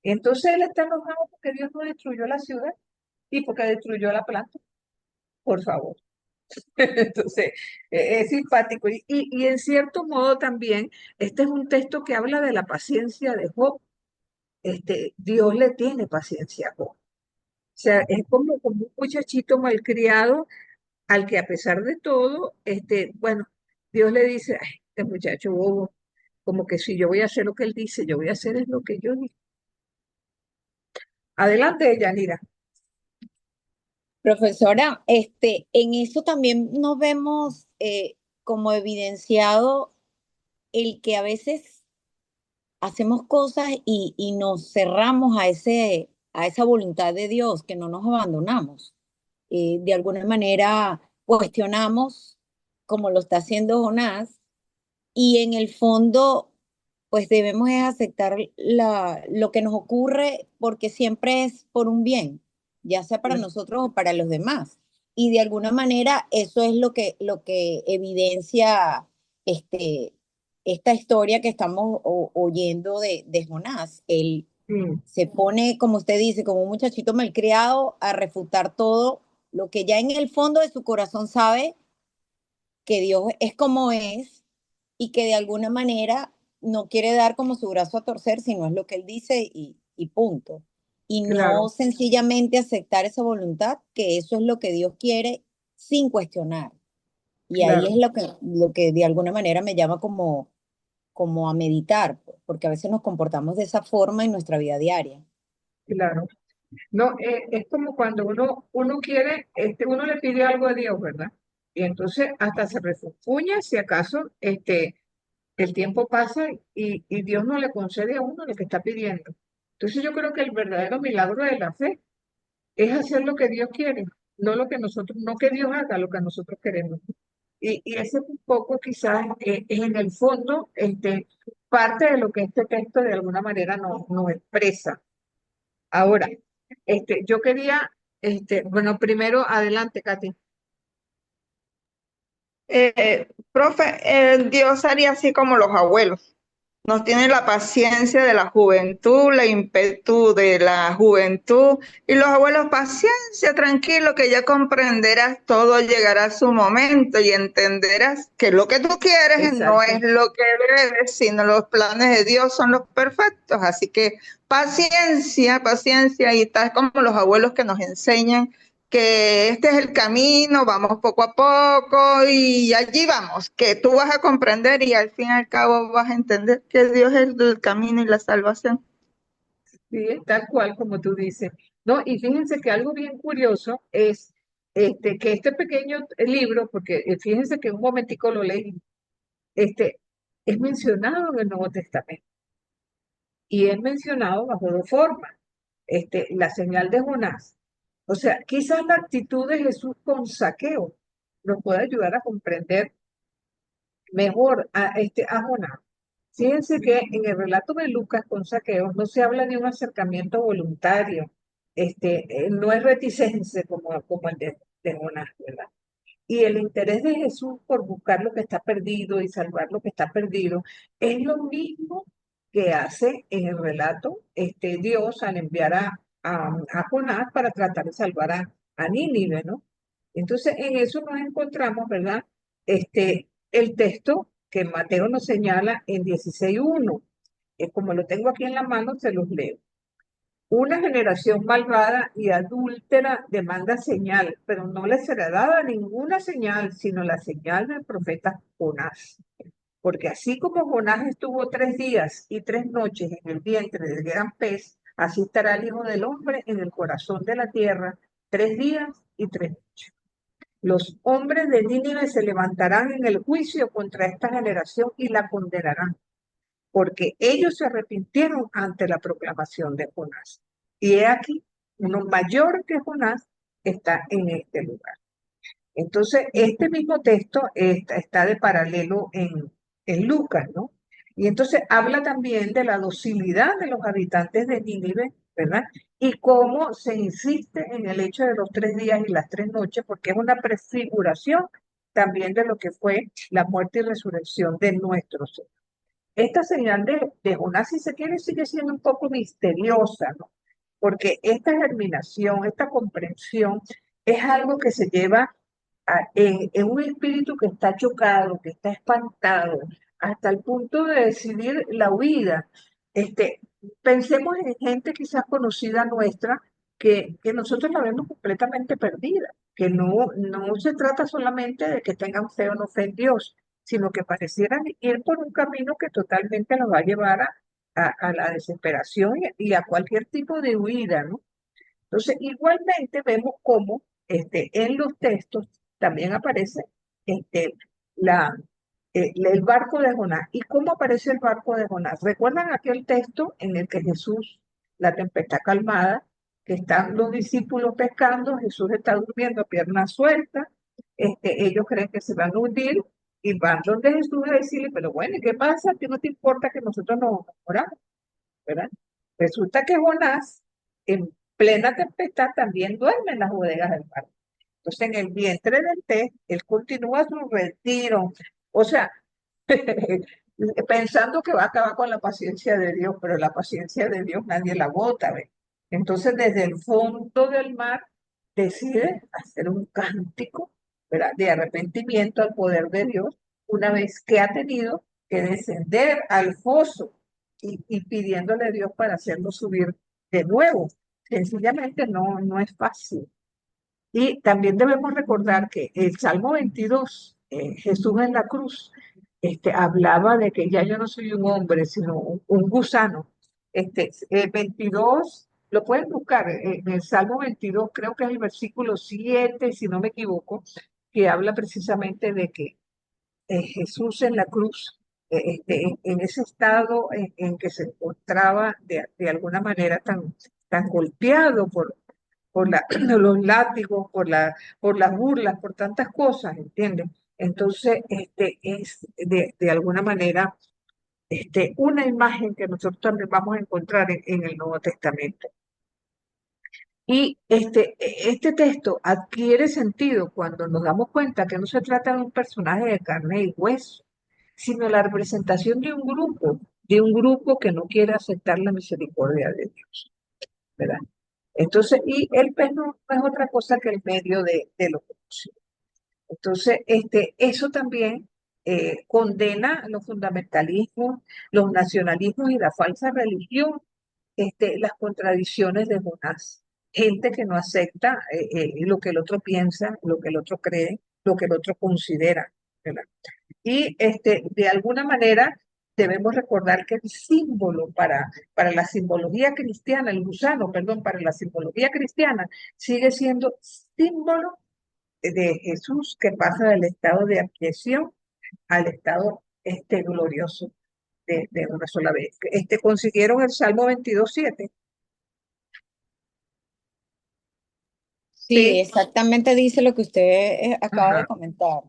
Speaker 1: Y entonces él está enojado porque Dios no destruyó la ciudad y porque destruyó la planta, por favor. Entonces, es simpático. Y en cierto modo también, este es un texto que habla de la paciencia de Job. Dios le tiene paciencia a Job. O sea, es como un muchachito malcriado al que a pesar de todo, bueno, Dios le dice, ay, este muchacho bobo, como que si yo voy a hacer lo que él dice, yo voy a hacer es lo que yo digo. Adelante, Yanira.
Speaker 8: Profesora, en eso también nos vemos como evidenciado el que a veces hacemos cosas y nos cerramos a esa voluntad de Dios, que no nos abandonamos. De alguna manera cuestionamos, como lo está haciendo Jonás, y en el fondo, pues debemos es aceptar lo que nos ocurre porque siempre es por un bien, ya sea para nosotros o para los demás. Y de alguna manera eso es lo que evidencia este, esta historia que estamos oyendo de Jonás. Él
Speaker 1: Mm,
Speaker 8: se pone, como usted dice, como un muchachito malcriado a refutar todo lo que ya en el fondo de su corazón sabe que Dios es como es y que de alguna manera no quiere dar como su brazo a torcer, sino es lo que él dice y punto. Y no
Speaker 1: claro,
Speaker 8: sencillamente aceptar esa voluntad, que eso es lo que Dios quiere sin cuestionar. Y ahí es
Speaker 1: claro,
Speaker 8: lo que de alguna manera me llama como a meditar, pues, porque a veces nos comportamos de esa forma en nuestra vida diaria.
Speaker 1: claro. No, es como cuando uno quiere, uno le pide algo a Dios, ¿verdad? Y entonces hasta se refunfuña si acaso el tiempo pasa y Dios no le concede a uno lo que está pidiendo. Entonces yo creo que el verdadero milagro de la fe es hacer lo que Dios quiere, no lo que nosotros, no que Dios haga lo que nosotros queremos. Y ese es un poco quizás es en el fondo parte de lo que este texto de alguna manera nos expresa. Ahora, yo quería, bueno, primero adelante, Katy.
Speaker 9: Profe, Dios haría así como los abuelos. Nos tiene la paciencia de la juventud, la ímpetu de la juventud. Y los abuelos, paciencia, tranquilo, que ya comprenderás, todo llegará a su momento y entenderás que lo que tú quieres no es
Speaker 1: Exacto,
Speaker 9: lo que debes, sino los planes de Dios son los perfectos. Así que paciencia, paciencia, y tal como los abuelos que nos enseñan que este es el camino, vamos poco a poco y allí vamos, que tú vas a comprender y al fin y al cabo vas a entender que Dios es el camino y la salvación.
Speaker 1: sí, es tal cual como tú dices. No, y fíjense que algo bien curioso es que este pequeño libro, porque fíjense que un momentico lo leí, es mencionado en el Nuevo Testamento y es mencionado bajo dos formas. La señal de Jonás. O sea, quizás la actitud de Jesús con Saqueo nos puede ayudar a comprender mejor a Jonás. Fíjense que en el relato de Lucas con Saqueo no se habla de un acercamiento voluntario, no es reticencia como el de Jonás, ¿verdad? Y el interés de Jesús por buscar lo que está perdido y salvar lo que está perdido es lo mismo que hace en el relato Dios al enviar a Jonás para tratar de salvar a Nínive, ¿no? Entonces, en eso nos encontramos, ¿verdad? El texto que Mateo nos señala en 16:1. Como lo tengo aquí en la mano, se los leo. Una generación malvada y adúltera demanda señal, pero no le será dada ninguna señal, sino la señal del profeta Jonás. Porque así como Jonás estuvo 3 días y 3 noches en el vientre del gran pez, así estará el Hijo del Hombre en el corazón de la tierra 3 días y 3 noches. Los hombres de Nínive se levantarán en el juicio contra esta generación y la condenarán porque ellos se arrepintieron ante la proclamación de Jonás. Y he aquí, uno mayor que Jonás está en este lugar. Entonces, este mismo texto está de paralelo en Lucas, ¿no? Y entonces habla también de la docilidad de los habitantes de Nínive, ¿verdad? Y cómo se insiste en el hecho de los 3 días y las 3 noches, porque es una prefiguración también de lo que fue la muerte y resurrección de nuestro Señor. Esta señal de Jonás, si se quiere, sigue siendo un poco misteriosa, ¿no? Porque esta germinación, esta comprensión, es algo que se lleva en un espíritu que está chocado, que está espantado, hasta el punto de decidir la huida. Este, Pensemos en gente quizás conocida nuestra, que nosotros la vemos completamente perdida, que no se trata solamente de que tengan fe o no fe en Dios, sino que parecieran ir por un camino que totalmente los va a llevar a la desesperación y a cualquier tipo de huida, ¿no? Entonces, igualmente vemos cómo en los textos también aparece este, la, el barco de Jonás. ¿Y cómo aparece el barco de Jonás? ¿Recuerdan aquel texto en el que Jesús, la tempestad calmada, que están los discípulos pescando, Jesús está durmiendo a piernas sueltas, ellos creen que se van a hundir y van donde Jesús a decirle, pero bueno, ¿y qué pasa? ¿A ti no te importa que nosotros nos moramos? ¿Verdad? Resulta que Jonás, en plena tempestad, también duerme en las bodegas del mar. Entonces, en el vientre del pez, él continúa su retiro. O sea, pensando que va a acabar con la paciencia de Dios, pero la paciencia de Dios nadie la bota, ¿ve? Entonces, desde el fondo del mar, decide hacer un cántico, ¿verdad?, de arrepentimiento al poder de Dios, una vez que ha tenido que descender al foso y pidiéndole a Dios para hacerlo subir de nuevo. Sencillamente no es fácil. Y también debemos recordar que el Salmo 22, Jesús en la cruz, hablaba de que ya yo no soy un hombre, sino un gusano. 22, lo pueden buscar, en el Salmo 22, creo que es el versículo 7, si no me equivoco, que habla precisamente de que Jesús en la cruz, en ese estado en que se encontraba de alguna manera tan golpeado por los látigos, por las burlas, por tantas cosas, ¿entienden? Entonces, es de alguna manera una imagen que nosotros también vamos a encontrar en el Nuevo Testamento. Y este texto adquiere sentido cuando nos damos cuenta que no se trata de un personaje de carne y hueso, sino la representación de un grupo que no quiere aceptar la misericordia de Dios, ¿verdad? Entonces, y el pez no es otra cosa que el medio de lo conocido. Entonces, eso también condena los fundamentalismos, los nacionalismos y la falsa religión, las contradicciones de Jonás. Gente que no acepta lo que el otro piensa, lo que el otro cree, lo que el otro considera, ¿verdad? Y de alguna manera debemos recordar que el símbolo para la simbología cristiana, el gusano, perdón, para la simbología cristiana, sigue siendo símbolo de Jesús que pasa del estado de abjeción al estado glorioso de una sola vez. Consiguieron el Salmo 22:7.
Speaker 8: Sí,
Speaker 1: Sí,
Speaker 8: exactamente dice lo que usted acaba de
Speaker 1: ajá,
Speaker 8: comentar.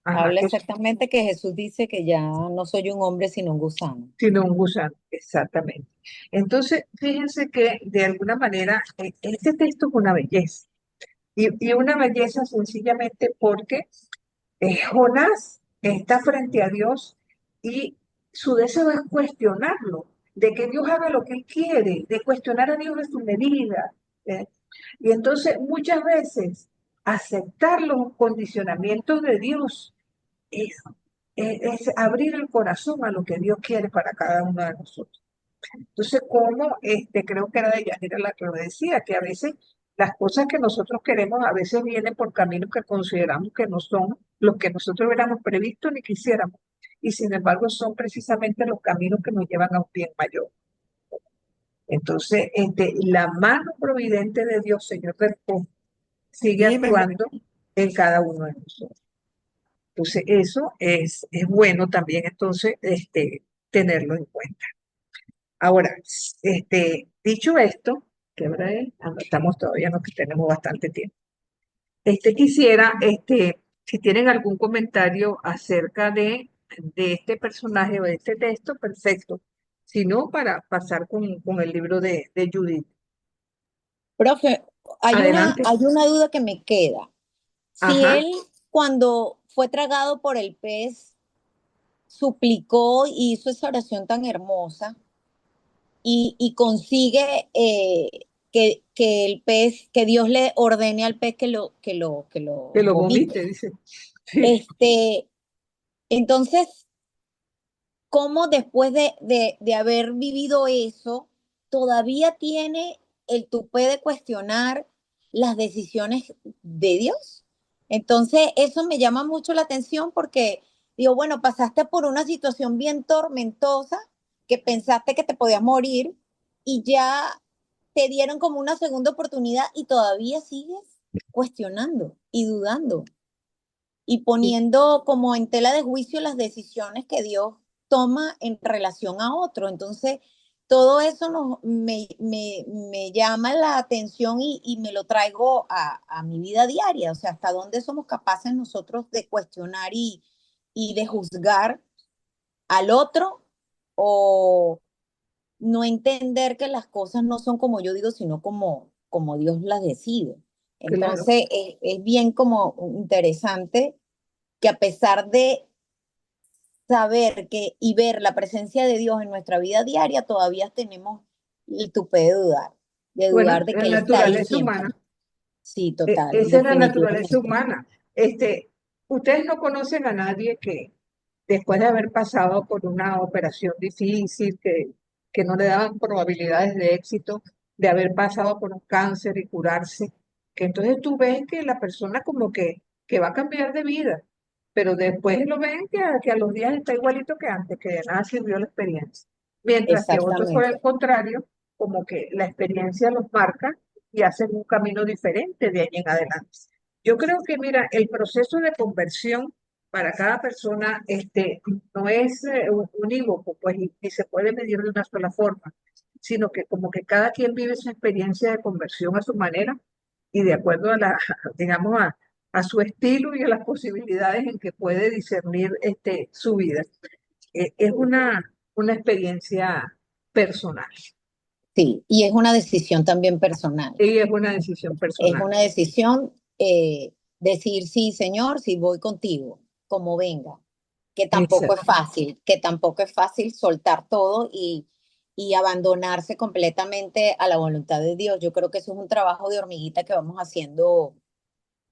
Speaker 1: ajá,
Speaker 8: Habla exactamente que Jesús dice que ya no soy un hombre sino un gusano.
Speaker 1: sino un gusano, exactamente. Entonces, fíjense que de alguna manera este texto es una belleza. Y una belleza sencillamente porque Jonás está frente a Dios y su deseo es cuestionarlo, de que Dios haga lo que él quiere, de cuestionar a Dios de su medida. ¿Eh? Y entonces muchas veces aceptar los condicionamientos de Dios es, es abrir el corazón a lo que Dios quiere para cada uno de nosotros. Entonces, como creo que era de Yanira la que lo decía, que a veces las cosas que nosotros queremos a veces vienen por caminos que consideramos que no son los que nosotros hubiéramos previsto ni quisiéramos. Y sin embargo, son precisamente los caminos que nos llevan a un bien mayor. Entonces, la mano providente de Dios, Señor del cosmos, sigue
Speaker 3: Dime,
Speaker 1: actuando en cada uno de nosotros. Entonces, eso es bueno también, entonces, tenerlo en cuenta. Ahora, dicho esto, que ahora es, estamos todavía, no que tenemos bastante tiempo. Quisiera, si tienen algún comentario acerca de este personaje o de este texto, perfecto. Si no, para pasar con el libro de Judith.
Speaker 8: Profe,
Speaker 1: Adelante.
Speaker 8: hay una duda que me queda. Si
Speaker 1: Ajá.
Speaker 8: él, cuando fue tragado por el pez, suplicó y hizo esa oración tan hermosa y consigue que el pez, que Dios le ordene al pez que lo
Speaker 1: Que lo
Speaker 8: vomite.
Speaker 1: vomite, dice. Sí.
Speaker 8: Este, entonces, ¿cómo después de haber vivido eso, todavía tiene el tupé de cuestionar las decisiones de Dios? Entonces, eso me llama mucho la atención porque digo, bueno, pasaste por una situación bien tormentosa, que pensaste que te podías morir y ya te dieron como una segunda oportunidad y todavía sigues cuestionando y dudando y
Speaker 1: Y
Speaker 8: poniendo como en tela de juicio las decisiones que Dios toma en relación a otro. Entonces, todo eso me llama la atención y me lo traigo a mi vida diaria. O sea, hasta dónde somos capaces nosotros de cuestionar y de juzgar al otro o no entender que las cosas no son como yo digo, sino como Dios las decide.
Speaker 1: claro,
Speaker 8: Entonces, es bien como interesante que a pesar de saber que y ver la presencia de Dios en nuestra vida diaria, todavía tenemos el tupé de
Speaker 1: bueno,
Speaker 8: dudar de
Speaker 1: la
Speaker 8: que Él está ahí
Speaker 1: naturaleza
Speaker 8: siempre.
Speaker 1: humana,
Speaker 8: Sí, total,
Speaker 1: esa es la naturaleza
Speaker 8: definitivamente.
Speaker 1: humana. Ustedes no conocen a nadie que después de haber pasado por una operación difícil, que no le daban probabilidades de éxito, de haber pasado por un cáncer y curarse, que entonces tú ves que la persona como que va a cambiar de vida, pero después lo ven que a los días está igualito que antes, que de nada sirvió la experiencia. Mientras que otros, por el
Speaker 8: Exactamente.
Speaker 1: contrario, como que la experiencia los marca y hacen un camino diferente de ahí en adelante. Yo creo que, mira, el proceso de conversión para cada persona no es unívoco, pues, y se puede medir de una sola forma, sino que como que cada quien vive su experiencia de conversión a su manera y de acuerdo a digamos, a su estilo y a las posibilidades en que puede discernir su vida. Es una experiencia personal
Speaker 8: Sí, y es una decisión también personal.
Speaker 1: y es una decisión
Speaker 8: Es
Speaker 1: personal.
Speaker 8: una decisión decir sí, Señor, sí voy contigo, como venga,
Speaker 1: Exacto.
Speaker 8: que tampoco es fácil soltar todo y abandonarse completamente a la voluntad de Dios. Yo creo que eso es un trabajo de hormiguita que vamos haciendo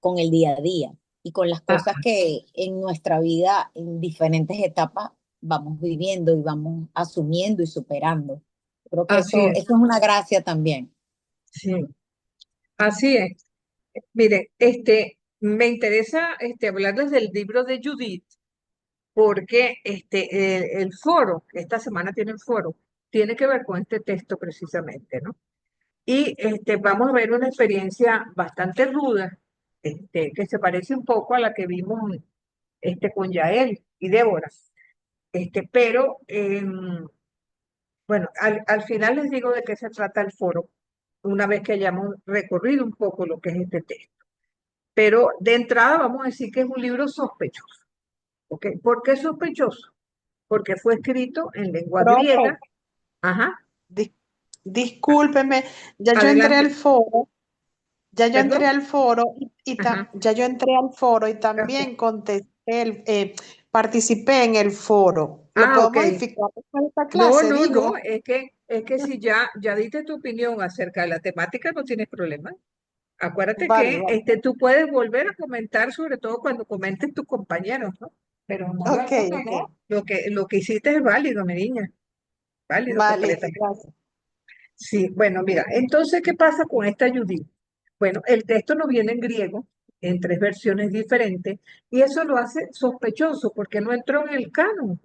Speaker 8: con el día a día y con las
Speaker 1: Ah,
Speaker 8: cosas que en nuestra vida, en diferentes etapas, vamos viviendo y vamos asumiendo y superando. Creo que
Speaker 1: así
Speaker 8: eso
Speaker 1: es,
Speaker 8: es una gracia también.
Speaker 1: sí, así es. Mire, me interesa hablarles del libro de Judith, porque el foro, esta semana tiene el foro, tiene que ver con este texto precisamente, ¿no? Y vamos a ver una experiencia bastante ruda, que se parece un poco a la que vimos con Yael y Débora. Pero, bueno, al final les digo de qué se trata el foro, una vez que hayamos recorrido un poco lo que es este texto. Pero de entrada vamos a decir que es un libro sospechoso. ¿Ok? ¿Por qué sospechoso? Porque fue escrito en lengua
Speaker 7: Profe,
Speaker 1: griega. Ajá,
Speaker 7: dis- discúlpeme, ya yo entré al
Speaker 1: adelante.
Speaker 7: foro, ya yo entré
Speaker 1: Perdón.
Speaker 7: al foro
Speaker 1: Ajá,
Speaker 7: ya yo entré al foro y
Speaker 1: ok.
Speaker 7: también participé en el foro. ¿Lo
Speaker 1: Ah,
Speaker 7: puedo
Speaker 1: ok.
Speaker 7: modificar para esta
Speaker 1: No,
Speaker 7: clase?
Speaker 1: no, no,
Speaker 7: Digo,
Speaker 1: es que si ya diste tu opinión acerca de la temática, no tienes problema. Acuérdate
Speaker 7: vale,
Speaker 1: que
Speaker 7: vale.
Speaker 1: tú puedes volver a comentar, sobre todo cuando comenten tus compañeros, ¿no? Pero no lo
Speaker 7: Ok,
Speaker 1: hagas,
Speaker 7: ok.
Speaker 1: no. Lo que hiciste es válido, mi niña, válido
Speaker 7: Vale,
Speaker 1: completamente.
Speaker 7: gracias.
Speaker 1: Sí, bueno, mira, entonces, ¿qué pasa con esta Judith? Bueno, el texto nos viene en griego, en tres versiones diferentes, y eso lo hace sospechoso porque no entró en el canon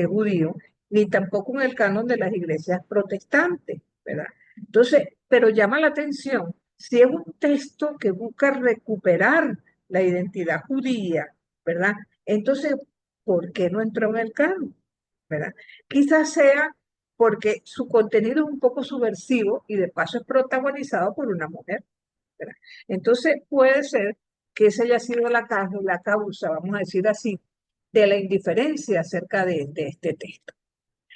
Speaker 1: judío, ni tampoco en el canon de las iglesias protestantes, ¿verdad? Entonces, pero llama la atención, si es un texto que busca recuperar la identidad judía, ¿verdad? Entonces, ¿por qué no entró en el canon? ¿Verdad? Quizás sea porque su contenido es un poco subversivo y de paso es protagonizado por una mujer, ¿verdad? Entonces puede ser que esa haya sido la causa, vamos a decir así, de la indiferencia acerca de este texto.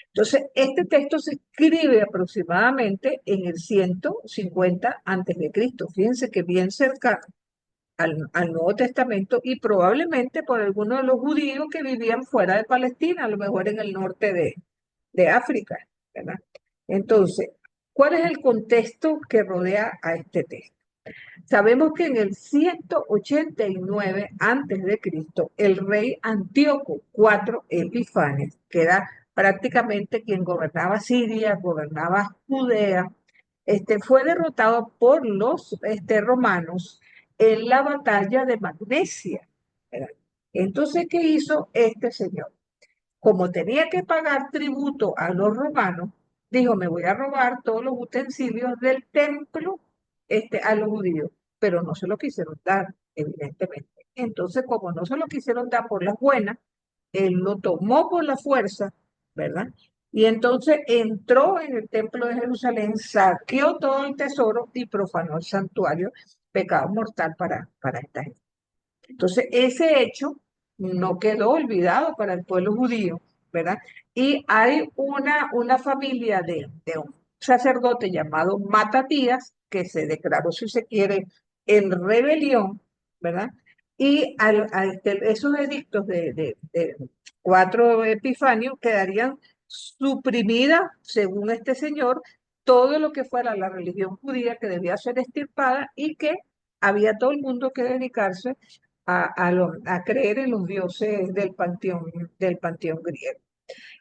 Speaker 1: Entonces, este texto se escribe aproximadamente en el 150 antes de Cristo. Fíjense que bien cercano al Nuevo Testamento y probablemente por algunos de los judíos que vivían fuera de Palestina, a lo mejor en el norte de África, ¿verdad? Entonces, ¿cuál es el contexto que rodea a este texto? Sabemos que en el 189 antes de Cristo, el rey Antíoco IV Epifanes, que era prácticamente quien gobernaba Siria, gobernaba Judea, fue derrotado por los romanos en la batalla de Magnesia, ¿verdad? Entonces, ¿qué hizo este señor? Como tenía que pagar tributo a los romanos, dijo, me voy a robar todos los utensilios del templo a los judíos. pero no se lo quisieron dar, evidentemente. Entonces, como no se lo quisieron dar por las buenas, él lo tomó por la fuerza, ¿verdad? Y entonces entró en el templo de Jerusalén, saqueó todo el tesoro y profanó el santuario, pecado mortal para esta gente. Entonces, ese hecho no quedó olvidado para el pueblo judío, ¿verdad? Y hay una familia de un sacerdote llamado Matatías, que se declaró, si se quiere, en rebelión, ¿verdad? Y esos edictos de 4 Epifanios quedarían suprimidas, según este señor, todo lo que fuera la religión judía que debía ser extirpada y que había todo el mundo que dedicarse a creer en los dioses del panteón griego.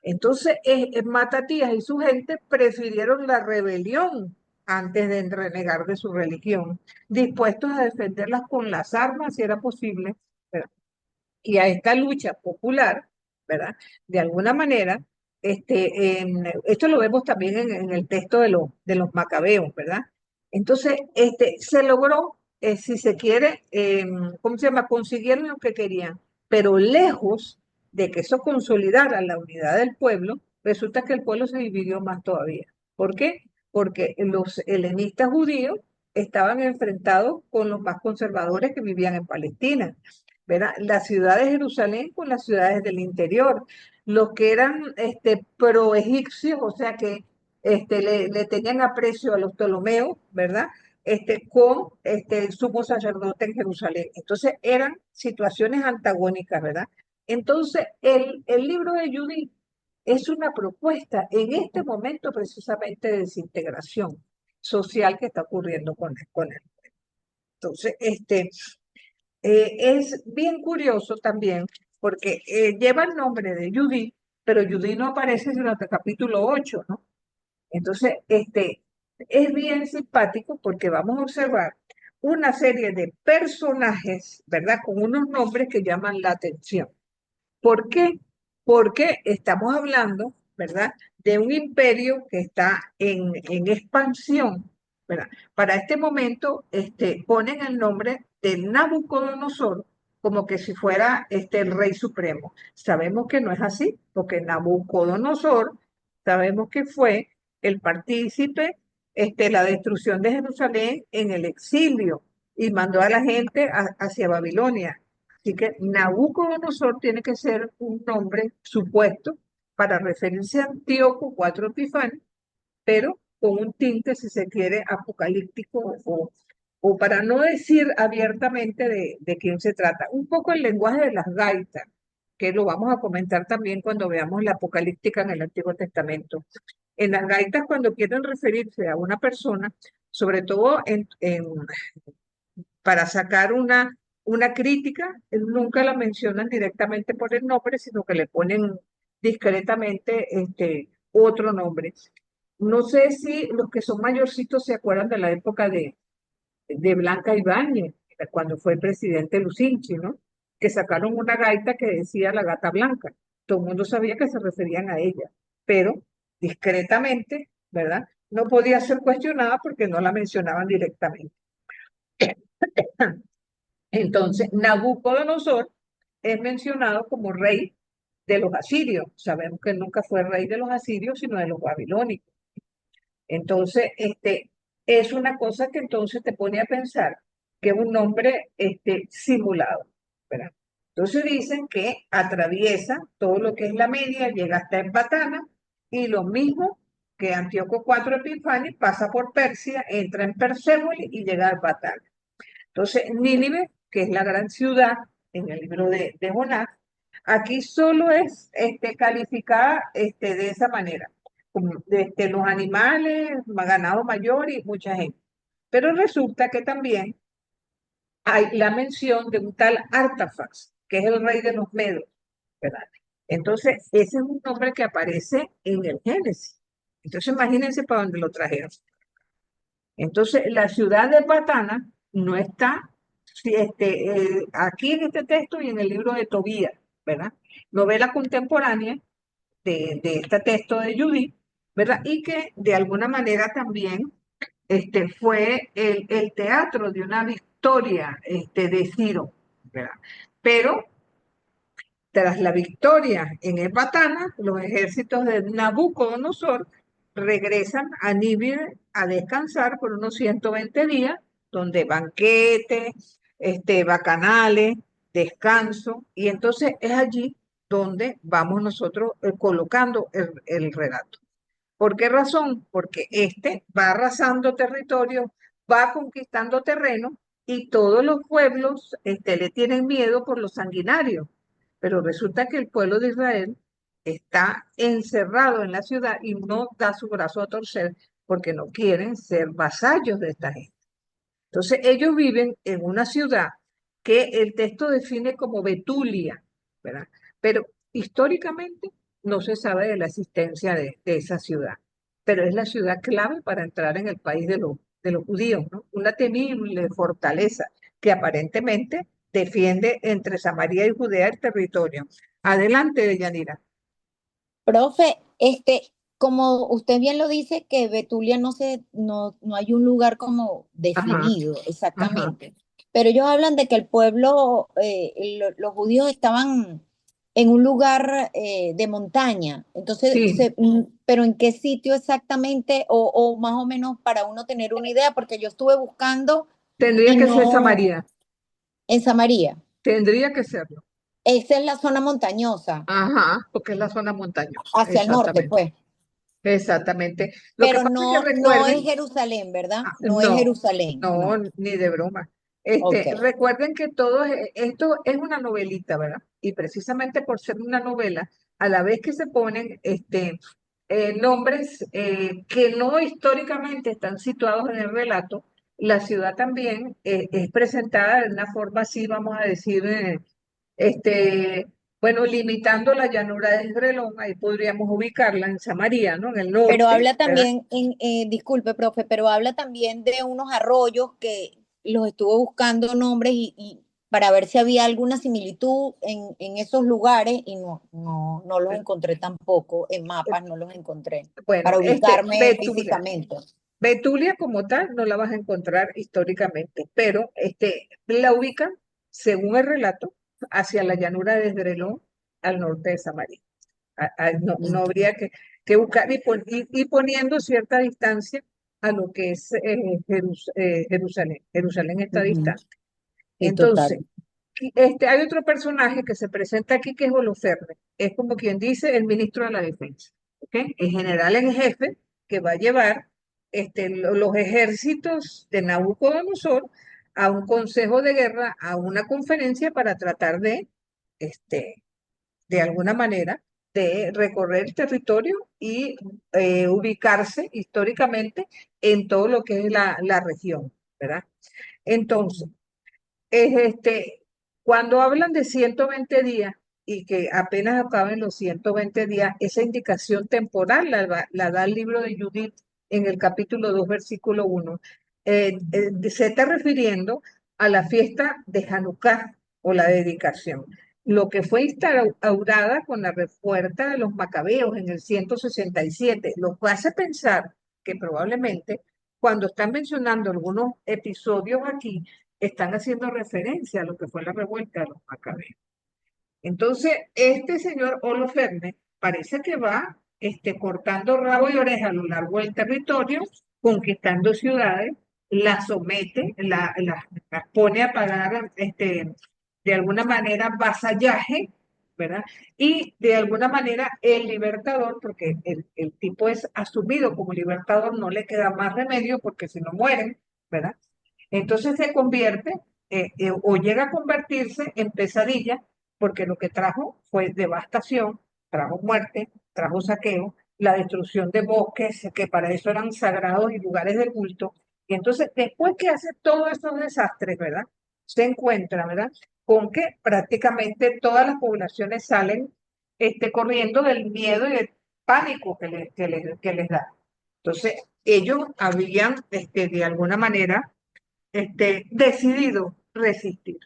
Speaker 1: Entonces, Matatías y su gente prefirieron la rebelión antes de renegar de su religión, dispuestos a defenderlas con las armas si era posible, ¿verdad? Y a esta lucha popular, ¿verdad? De alguna manera, esto lo vemos también en el texto de los macabeos, ¿verdad? Entonces, se logró, si se quiere, ¿cómo se llama? Consiguieron lo que querían, pero lejos de que eso consolidara la unidad del pueblo, resulta que el pueblo se dividió más todavía. ¿Por qué? Porque los helenistas judíos estaban enfrentados con los más conservadores que vivían en Palestina, ¿verdad? La ciudad de Jerusalén con las ciudades del interior, los que eran pro-egipcios, o sea que le tenían aprecio a los Ptolomeos, ¿verdad? Con el sumo sacerdote en Jerusalén. Entonces eran situaciones antagónicas, ¿verdad? Entonces el libro de Judith es una propuesta en este momento precisamente de desintegración social que está ocurriendo con él. Entonces, es bien curioso también porque lleva el nombre de Judith, pero Judith no aparece sino hasta el capítulo 8, ¿no? Entonces, es bien simpático porque vamos a observar una serie de personajes, ¿verdad? Con unos nombres que llaman la atención. ¿Por qué? Porque estamos hablando, ¿verdad? De un imperio que está en expansión, ¿verdad? Para este momento, ponen el nombre de Nabucodonosor como que si fuera el rey supremo. Sabemos que no es así, porque Nabucodonosor, sabemos que fue el partícipe, la destrucción de Jerusalén en el exilio y mandó a la gente hacia Babilonia. Así que Nabucodonosor tiene que ser un nombre supuesto para referirse a Antíoco 4 Epifanios, pero con un tinte, si se quiere, apocalíptico o para no decir abiertamente de quién se trata. Un poco el lenguaje de las gaitas, que lo vamos a comentar también cuando veamos la apocalíptica en el Antiguo Testamento. En las gaitas, cuando quieren referirse a una persona, sobre todo para sacar una crítica, nunca la mencionan directamente por el nombre, sino que le ponen discretamente otro nombre. No sé si los que son mayorcitos se acuerdan de la época de Blanca Ibáñez, cuando fue presidente Lucinchi, ¿no? Que sacaron una gaita que decía la gata blanca. Todo el mundo sabía que se referían a ella, pero discretamente, ¿verdad? No podía ser cuestionada porque no la mencionaban directamente. Entonces, Nabucodonosor es mencionado como rey de los asirios. Sabemos que nunca fue rey de los asirios, sino de los babilónicos. Entonces, es una cosa que entonces te pone a pensar que es un nombre simulado, ¿verdad? Entonces dicen que atraviesa todo lo que es la media, llega hasta Ecbatana, y lo mismo que Antíoco 4 Epifanes pasa por Persia, entra en Persépolis y llega a Ecbatana. Entonces, Nínive, que es la gran ciudad en el libro de Jonás, aquí solo es calificada de esa manera, como los animales, ganado mayor y mucha gente. Pero resulta que también hay la mención de un tal Artafax, que es el rey de los Medos, ¿verdad? Entonces, ese es un nombre que aparece en el Génesis. Entonces, imagínense para dónde lo trajeron. Entonces, la ciudad de Patana no está aquí en este texto y en el libro de Tobías, ¿verdad? Novela contemporánea de este texto de Judith, ¿verdad? Y que de alguna manera también fue el teatro de una victoria de Ciro, ¿verdad? Pero tras la victoria en Ecbatana, los ejércitos de Nabucodonosor regresan a Nínive a descansar por unos 120 días, donde banquetes, bacanales, descanso, y entonces es allí donde vamos nosotros colocando el relato. ¿Por qué razón? Porque va arrasando territorio, va conquistando terreno y todos los pueblos le tienen miedo por los sanguinarios. Pero resulta que el pueblo de Israel está encerrado en la ciudad y no da su brazo a torcer porque no quieren ser vasallos de esta gente. Entonces ellos viven en una ciudad que el texto define como Betulia, ¿verdad? Pero históricamente no se sabe de la existencia de esa ciudad, pero es la ciudad clave para entrar en el país de los judíos, ¿no? Una temible fortaleza que aparentemente defiende entre Samaria y Judea el territorio. Adelante, Yanira.
Speaker 8: Profe, como usted bien lo dice, que Betulia no hay un lugar como
Speaker 1: Ajá,
Speaker 8: definido
Speaker 1: ajá.
Speaker 8: exactamente, pero ellos hablan de que el pueblo, los judíos estaban en un lugar de montaña, entonces,
Speaker 1: Sí,
Speaker 8: pero ¿en qué sitio exactamente? O más o menos para uno tener una idea, porque yo estuve buscando
Speaker 1: tendría
Speaker 8: y
Speaker 1: que ser
Speaker 8: no,
Speaker 1: Samaria,
Speaker 8: en Samaria,
Speaker 1: tendría que serlo.
Speaker 8: esa es la zona montañosa,
Speaker 1: Ajá, porque es la zona montañosa,
Speaker 8: hacia el norte,
Speaker 1: exactamente.
Speaker 8: pues.
Speaker 1: Exactamente. Lo que
Speaker 8: Pero
Speaker 1: pasa es que
Speaker 8: no es
Speaker 1: recuerden,
Speaker 8: Jerusalén, ¿verdad? No es
Speaker 1: no,
Speaker 8: Jerusalén,
Speaker 1: no,
Speaker 8: no.
Speaker 1: ni de broma.
Speaker 8: Ok.
Speaker 1: Recuerden que esto es una novelita, ¿verdad? Y precisamente por ser una novela, a la vez que se ponen nombres que no históricamente están situados en el relato, la ciudad también es presentada de una forma así, vamos a decir, este, bueno, limitando la llanura de Esdrelón, ahí podríamos ubicarla en Samaria, ¿no? En el
Speaker 8: Pero
Speaker 1: norte,
Speaker 8: habla
Speaker 1: ¿verdad?
Speaker 8: también, disculpe, profe, pero habla también de unos arroyos que los estuve buscando nombres y para ver si había alguna similitud en esos lugares y no los encontré tampoco, en mapas no los encontré,
Speaker 1: Bueno,
Speaker 8: para ubicarme
Speaker 1: Betulia.
Speaker 8: físicamente.
Speaker 1: Betulia como tal no la vas a encontrar históricamente, pero la ubican, según el relato, hacia la llanura de Esdrelón, al norte de Samaria. No habría que buscar y poniendo cierta distancia a lo que es Jerusalén. Jerusalén está
Speaker 8: Ujú.
Speaker 1: distante.
Speaker 8: Sí, total.
Speaker 1: Entonces, hay otro personaje que se presenta aquí que es Holofernes. Es como quien dice el ministro de la defensa. ¿Ok? El general en jefe que va a llevar los ejércitos de Nabucodonosor a un consejo de guerra, a una conferencia para tratar este, de alguna manera, de recorrer el territorio y ubicarse históricamente en todo lo que es la región, ¿verdad? Entonces, es cuando hablan de 120 días y que apenas acaben los 120 días, esa indicación temporal la da el libro de Judith en el capítulo 2 versículo 1. Se está refiriendo a la fiesta de Hanukkah o la dedicación, lo que fue instaurada con la revuelta de los macabeos en el 167, lo que hace pensar que probablemente cuando están mencionando algunos episodios aquí, están haciendo referencia a lo que fue la revuelta de los macabeos. Entonces, este señor Holofernes parece que va cortando rabo y oreja a lo largo del territorio, conquistando ciudades, las somete, las pone a pagar de alguna manera vasallaje, ¿verdad? Y de alguna manera el libertador, porque el tipo es asumido como libertador, no le queda más remedio porque si no mueren, ¿verdad? Entonces se convierte o llega a convertirse en pesadilla porque lo que trajo fue devastación, trajo muerte, trajo saqueo, la destrucción de bosques que para eso eran sagrados y lugares de culto. Y entonces, después que hace todos esos desastres, ¿verdad? Se encuentra, ¿verdad? Con que prácticamente todas las poblaciones salen corriendo del miedo y del pánico que les da. Entonces, ellos habían, de alguna manera, decidido resistir.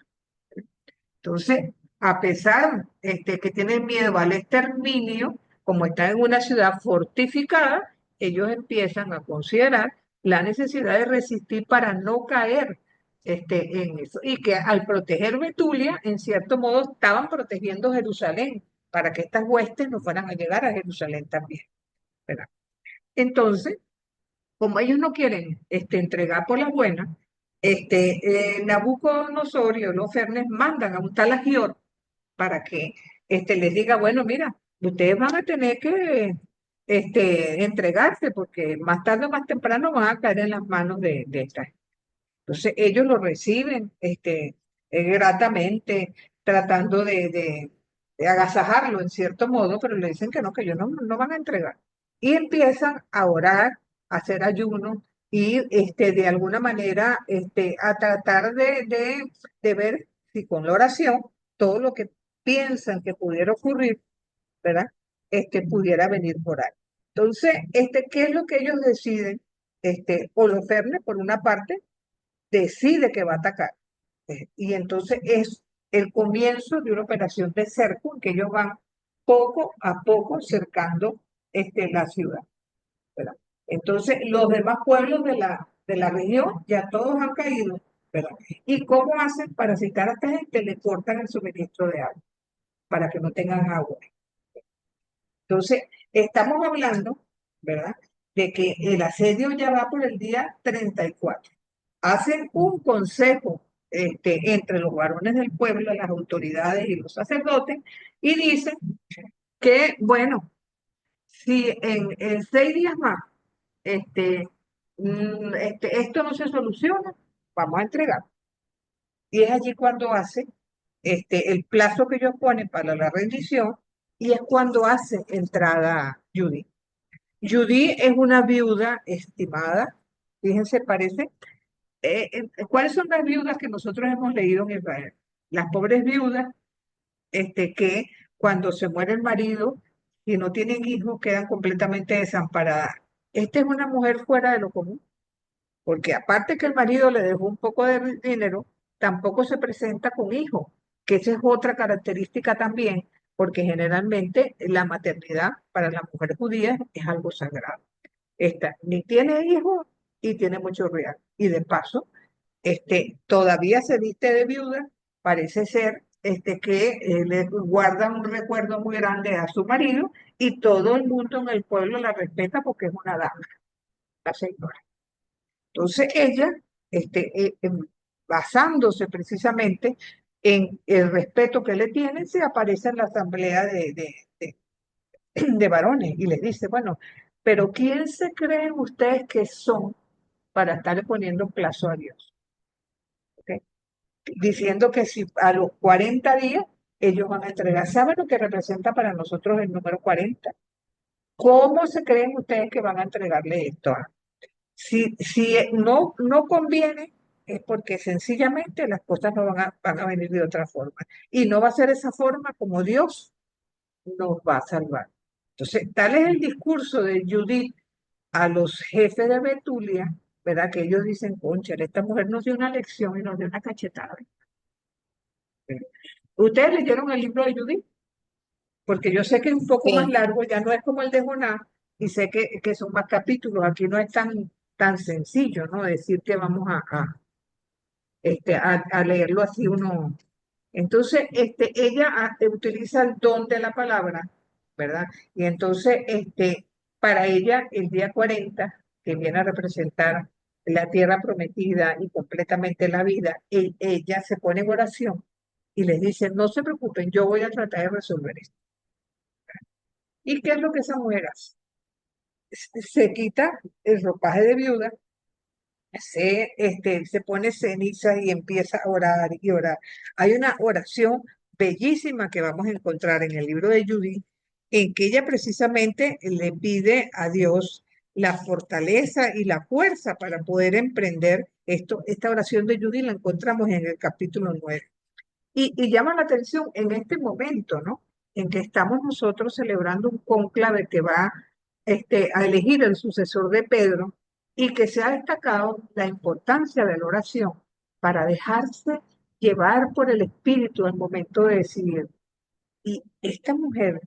Speaker 1: Entonces, a pesar que tienen miedo al exterminio, como están en una ciudad fortificada, ellos empiezan a considerar la necesidad de resistir para no caer en eso. Y que al proteger Betulia, en cierto modo, estaban protegiendo Jerusalén para que estas huestes no fueran a llegar a Jerusalén también, ¿verdad? Entonces, como ellos no quieren entregar por la buena, Nabucodonosor y Holofernes mandan a un tal Agior para que les diga, bueno, mira, ustedes van a tener que entregarse porque más tarde o más temprano van a caer en las manos de esta gente. Entonces ellos lo reciben gratamente, tratando de agasajarlo en cierto modo, pero le dicen que no, no van a entregar. Y empiezan a orar, a hacer ayuno y de alguna manera a tratar de ver si con la oración todo lo que piensan que pudiera ocurrir, ¿verdad? Pudiera venir por ahí. Entonces, ¿qué es lo que ellos deciden? Holofernes, por una parte, decide que va a atacar. Y entonces es el comienzo de una operación de cerco en que ellos van poco a poco cercando la ciudad, ¿verdad? Entonces los demás pueblos de la región ya todos han caído, ¿verdad? ¿Y cómo hacen para citar a esta gente? Le cortan el suministro de agua para que no tengan agua. Entonces, estamos hablando, ¿verdad? De que el asedio ya va por el día 34. Hacen un consejo entre los varones del pueblo, las autoridades y los sacerdotes, y dicen que, bueno, si en 6 días más esto no se soluciona, vamos a entregar. Y es allí cuando hace el plazo que ellos ponen para la rendición, y es cuando hace entrada Judy. Judy es una viuda estimada, fíjense, parece. ¿Cuáles son las viudas que nosotros hemos leído en Israel? Las pobres viudas, que cuando se muere el marido y no tienen hijos, quedan completamente desamparadas. Esta es una mujer fuera de lo común, porque aparte que el marido le dejó un poco de dinero, tampoco se presenta con hijos, que esa es otra característica también, porque generalmente la maternidad para las mujeres judías es algo sagrado. Esta ni tiene hijos y tiene mucho real. Y de paso, todavía se viste de viuda, parece ser que le guarda un recuerdo muy grande a su marido y todo el mundo en el pueblo la respeta porque es una dama, la señora. Entonces ella, basándose precisamente en el respeto que le tienen, se aparece en la asamblea de varones y les dice, bueno, pero ¿quién se creen ustedes que son para estarle poniendo plazo a Dios? ¿Ok? Diciendo que si a los 40 días ellos van a entregar. ¿Saben lo que representa para nosotros el número 40? ¿Cómo se creen ustedes que van a entregarle esto? Si no conviene, es porque sencillamente las cosas no van a venir de otra forma. Y no va a ser esa forma como Dios nos va a salvar. Entonces, tal es el discurso de Judith a los jefes de Betulia, ¿verdad? Que ellos dicen, concha, esta mujer nos dio una lección y nos dio una cachetada. ¿Ustedes leyeron el libro de Judith? Porque yo sé que es un poco más
Speaker 8: Sí.
Speaker 1: largo, ya no es como el de Jonás, y sé que son más capítulos. Aquí no es tan sencillo, ¿no? Decir que vamos a leerlo así uno. Entonces, ella utiliza el don de la palabra, ¿verdad? Y entonces, para ella, el día 40, que viene a representar la tierra prometida y completamente la vida, ella se pone en oración y les dice, no se preocupen, yo voy a tratar de resolver esto. ¿Y qué es lo que esa mujer hace? Se quita el ropaje de viuda, se pone ceniza y empieza a orar y orar. Hay una oración bellísima que vamos a encontrar en el libro de Judith, en que ella precisamente le pide a Dios la fortaleza y la fuerza para poder emprender esto. Esta oración de Judith la encontramos en el capítulo 9. Y llama la atención en este momento, ¿no? En que estamos nosotros celebrando un cónclave que va a elegir el sucesor de Pedro, y que se ha destacado la importancia de la oración para dejarse llevar por el Espíritu al momento de decidir. Y esta mujer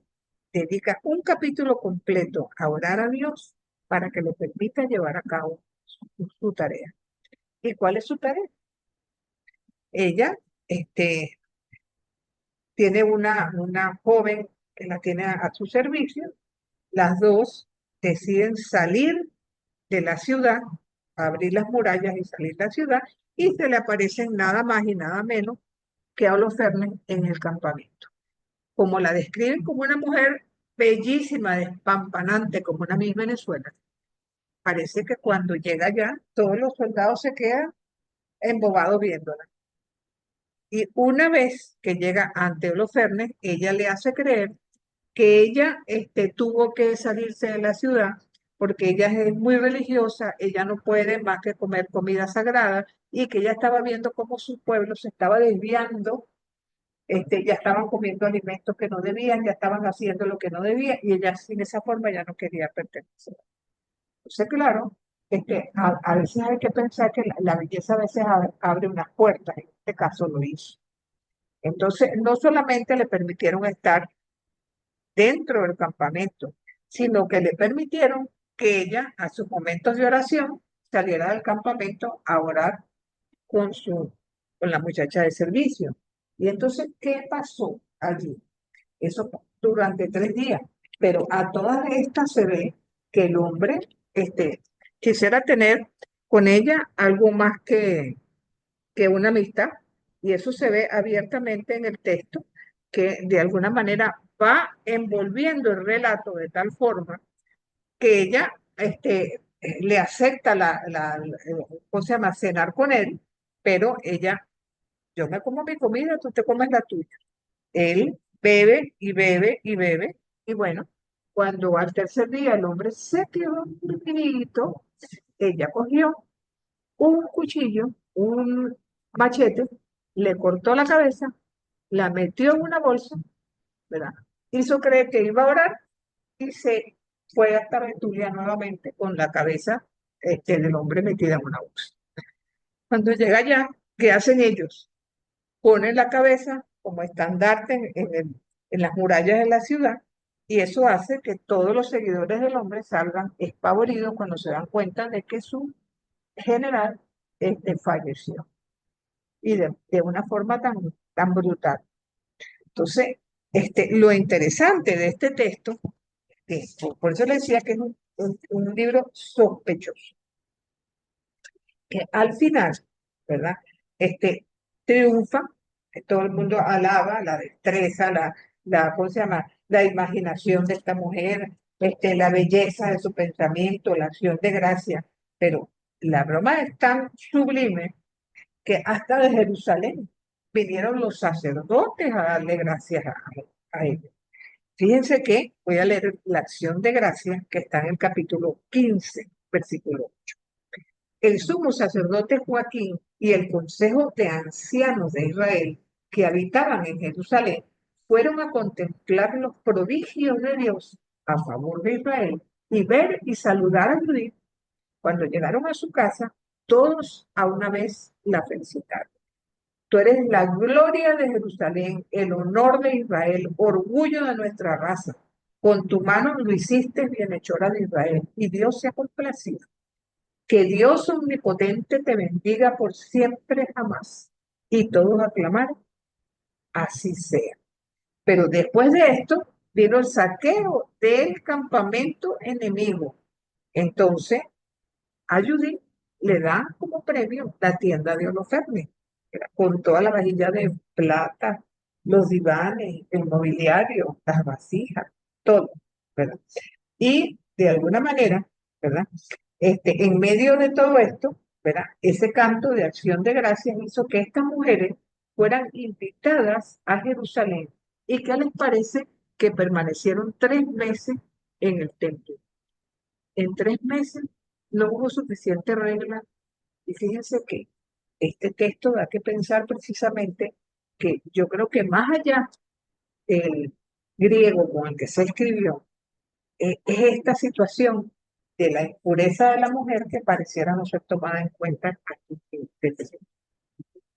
Speaker 1: dedica un capítulo completo a orar a Dios para que le permita llevar a cabo su tarea. ¿Y cuál es su tarea? Ella tiene una joven que la tiene a su servicio. Las dos deciden salir de la ciudad, abrir las murallas y salir de la ciudad, y se le aparecen nada más y nada menos que a Holofernes en el campamento. Como la describen como una mujer bellísima, despampanante, como una Miss Venezuela, parece que cuando llega allá, todos los soldados se quedan embobados viéndola. Y una vez que llega ante Holofernes, ella le hace creer que ella tuvo que salirse de la ciudad porque ella es muy religiosa, ella no puede más que comer comida sagrada y que ella estaba viendo cómo su pueblo se estaba desviando, ya estaban comiendo alimentos que no debían, ya estaban haciendo lo que no debían y ella sin esa forma ya no quería pertenecer. Entonces, claro, a veces hay que pensar que la belleza a veces abre unas puertas, en este caso lo hizo. Entonces, no solamente le permitieron estar dentro del campamento, sino que le permitieron que ella a sus momentos de oración saliera del campamento a orar con la muchacha de servicio. Y entonces, ¿qué pasó allí? Eso durante 3 días. Pero a todas estas se ve que el hombre quisiera tener con ella algo más que una amistad. Y eso se ve abiertamente en el texto, que de alguna manera va envolviendo el relato de tal forma que ella le acepta ¿cómo se llama? Cenar con él, pero ella, yo me como mi comida, tú te comes la tuya. Él bebe y bebe y bebe, y bueno, cuando al tercer día el hombre se quedó dormidito, ella cogió un cuchillo, un machete, le cortó la cabeza, la metió en una bolsa, ¿verdad? Hizo creer que iba a orar y se fue hasta Betulia nuevamente con la cabeza del hombre metida en una bolsa. Cuando llega allá, ¿qué hacen ellos? Ponen la cabeza como estandarte en las murallas de la ciudad y eso hace que todos los seguidores del hombre salgan espavoridos cuando se dan cuenta de que su general falleció y de una forma tan brutal. Entonces, lo interesante de este texto, por eso le decía que es un libro sospechoso, que al final, ¿verdad? Triunfa, que todo el mundo alaba la destreza, ¿cómo se llama? La imaginación de esta mujer, la belleza de su pensamiento, la acción de gracia, pero la broma es tan sublime que hasta de Jerusalén vinieron los sacerdotes a darle gracias a ellos. Fíjense que voy a leer la acción de gracias que está en el capítulo 15, versículo 8. El sumo sacerdote Joaquín y el consejo de ancianos de Israel que habitaban en Jerusalén fueron a contemplar los prodigios de Dios a favor de Israel y ver y saludar a Judith. Cuando llegaron a su casa, todos a una vez la felicitaron. Tú eres la gloria de Jerusalén, el honor de Israel, orgullo de nuestra raza. Con tu mano lo hiciste, bienhechora de Israel, y Dios se ha complacido. Que Dios omnipotente te bendiga por siempre jamás. Y todos aclamaron, así sea. Pero después de esto, vino el saqueo del campamento enemigo. Entonces, a Judith le da como premio la tienda de Holofernes, con toda la vajilla de plata, los divanes, el mobiliario, las vasijas, todo, ¿verdad? Y de alguna manera, ¿verdad? En medio de todo esto, ¿verdad? Ese canto de acción de gracias hizo que estas mujeres fueran invitadas a Jerusalén. ¿Y qué les parece? Que permanecieron 3 meses en el templo. En 3 meses no hubo suficiente regla y fíjense que este texto da que pensar precisamente que yo creo que más allá del griego con el que se escribió, es esta situación de la impureza de la mujer que pareciera no ser tomada en cuenta aquí.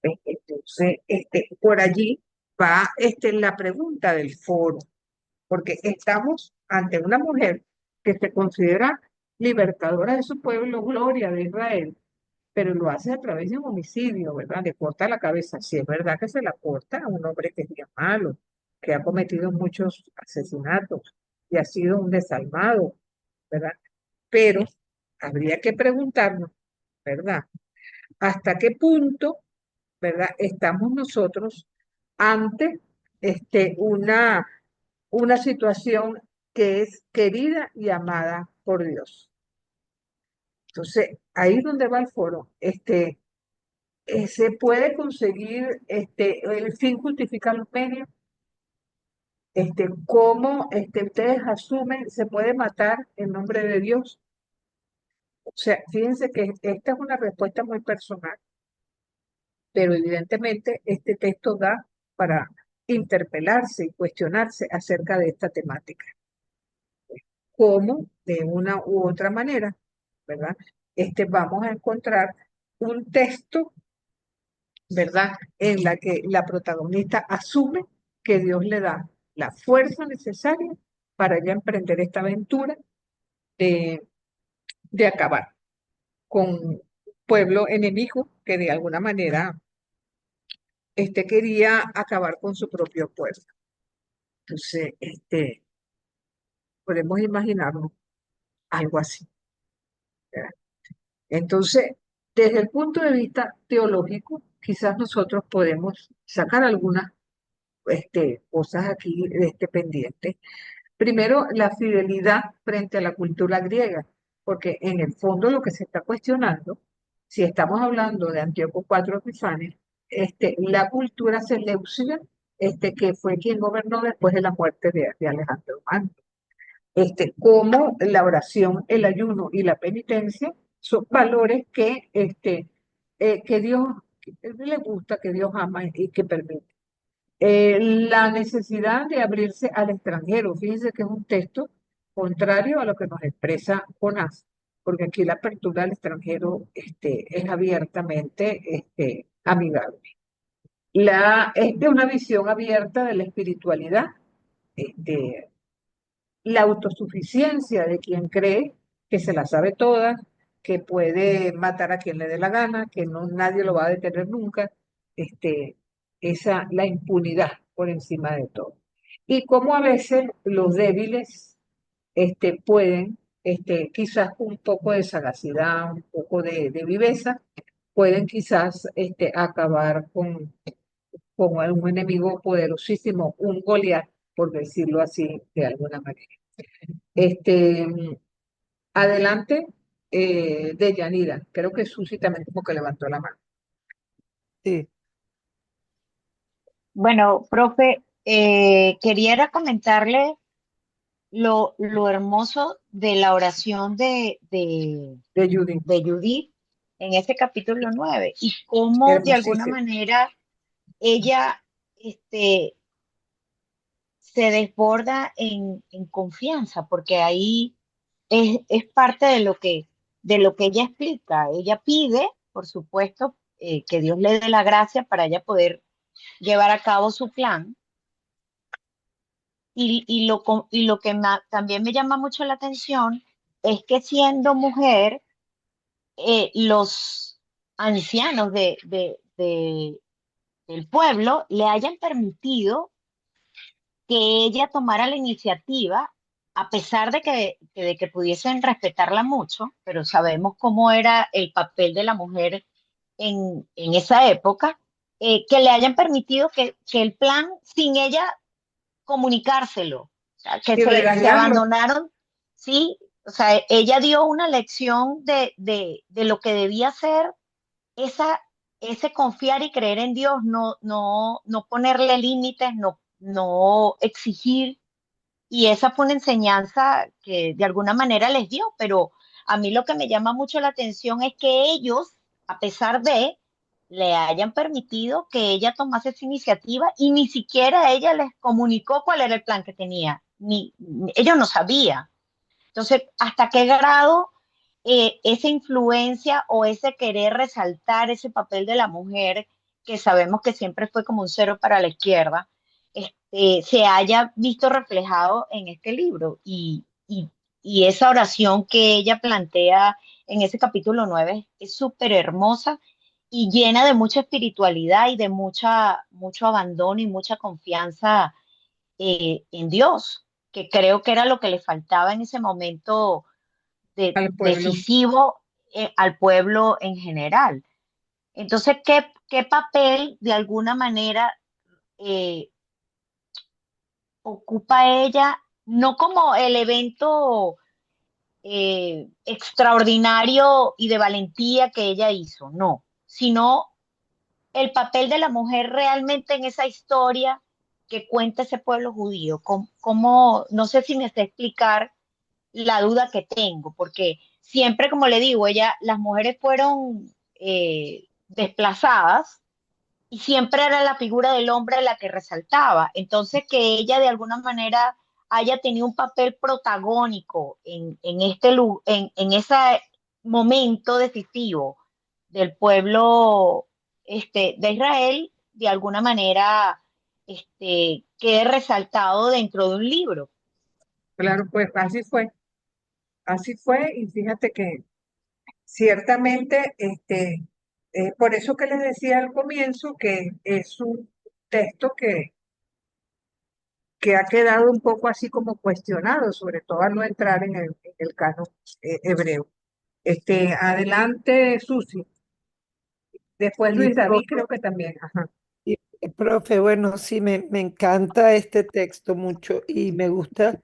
Speaker 1: Entonces, por allí va la pregunta del foro, porque estamos ante una mujer que se considera libertadora de su pueblo, gloria de Israel, pero lo hace a través de un homicidio, ¿verdad? Le corta la cabeza. Sí, es verdad que se la corta a un hombre que es bien malo, que ha cometido muchos asesinatos y ha sido un desalmado, ¿verdad? Pero habría que preguntarnos, ¿verdad? ¿Hasta qué punto, ¿verdad? Estamos nosotros ante una situación que es querida y amada por Dios? Entonces, ahí es donde va el foro. Se puede conseguir, el fin justifica los medios. ¿Cómo ustedes asumen, se puede matar en nombre de Dios? O sea, fíjense que esta es una respuesta muy personal, pero evidentemente este texto da para interpelarse y cuestionarse acerca de esta temática. ¿Cómo, de una u otra manera, ¿verdad? Vamos a encontrar un texto, ¿verdad? En la que la protagonista asume que Dios le da la fuerza necesaria para ya emprender esta aventura de, de acabar con un pueblo enemigo que de alguna manera quería acabar con su propio pueblo. Entonces, podemos imaginarnos algo así, ¿verdad? Entonces, desde el punto de vista teológico, quizás nosotros podemos sacar algunas cosas aquí pendientes. Primero, la fidelidad frente a la cultura griega, porque en el fondo lo que se está cuestionando, si estamos hablando de Antíoco IV Epifanes, la cultura seleucida, que fue quien gobernó después de la muerte de Alejandro Magno. Como la oración, el ayuno y la penitencia son valores que Dios le gusta, que Dios ama y que permite. La necesidad de abrirse al extranjero, fíjense que es un texto contrario a lo que nos expresa Jonás, porque aquí la apertura al extranjero es abiertamente amigable. Es de una visión abierta de la espiritualidad, este, la autosuficiencia de quien cree que se la sabe toda, que puede matar a quien le dé la gana, que no, nadie lo va a detener nunca, la impunidad por encima de todo. Y cómo a veces los débiles pueden, quizás con un poco de sagacidad, un poco de viveza, pueden quizás acabar con algún enemigo poderosísimo, un Goliat, por decirlo así de alguna manera. Este, Adelante, de Yanira. Creo que Susi también como que levantó la mano.
Speaker 3: Sí,
Speaker 8: Bueno, profe, quería era comentarle lo hermoso de la oración
Speaker 1: De Judy.
Speaker 8: de Judith en este capítulo 9 y cómo de alguna
Speaker 1: Hermosísimo.
Speaker 8: manera ella se desborda en confianza, porque ahí es parte de lo que ella explica. Ella pide, por supuesto, que Dios le dé la gracia para ella poder llevar a cabo su plan. Y lo que también me llama mucho la atención es que siendo mujer, los ancianos del pueblo le hayan permitido que ella tomara la iniciativa, a pesar de que pudiesen respetarla mucho, pero sabemos cómo era el papel de la mujer en esa época, que le hayan permitido que el plan, sin ella comunicárselo, o sea, que
Speaker 1: Y
Speaker 8: se
Speaker 1: regañarlo.
Speaker 8: abandonaron, ¿sí? O sea, ella dio una lección de lo que debía ser esa, ese confiar y creer en Dios, no ponerle límites, no exigir. Y esa fue una enseñanza que de alguna manera les dio, pero a mí lo que me llama mucho la atención es que ellos, a pesar de, le hayan permitido que ella tomase esa iniciativa y ni siquiera ella les comunicó cuál era el plan que tenía, ellos no sabían. Entonces, ¿hasta qué grado esa influencia o ese querer resaltar ese papel de la mujer, que sabemos que siempre fue como un cero para la izquierda, se haya visto reflejado en este libro? y esa oración que ella plantea en ese capítulo 9 es súper hermosa y llena de mucha espiritualidad y de mucho abandono y mucha confianza en Dios, que creo que era lo que le faltaba en ese momento
Speaker 1: al pueblo.
Speaker 8: decisivo al pueblo en general. Entonces, ¿qué papel de alguna manera eh, ocupa ella? No como el evento extraordinario y de valentía que ella hizo, no, sino el papel de la mujer realmente en esa historia que cuenta ese pueblo judío. No sé si me sé explicar la duda que tengo, porque siempre, como le digo, las mujeres fueron desplazadas y siempre era la figura del hombre la que resaltaba. Entonces, que ella de alguna manera haya tenido un papel protagónico en ese momento decisivo del pueblo de Israel, de alguna manera quede resaltado dentro de un libro.
Speaker 1: Claro, pues así fue, y fíjate que ciertamente, por eso que les decía al comienzo que es un texto que ha quedado un poco así como cuestionado, sobre todo al no entrar en el canon hebreo. Adelante, Susi. Después
Speaker 3: Y
Speaker 1: Luis David,
Speaker 3: profe,
Speaker 1: creo que también. Ajá.
Speaker 3: profe, bueno, sí, me encanta este texto mucho y me gusta.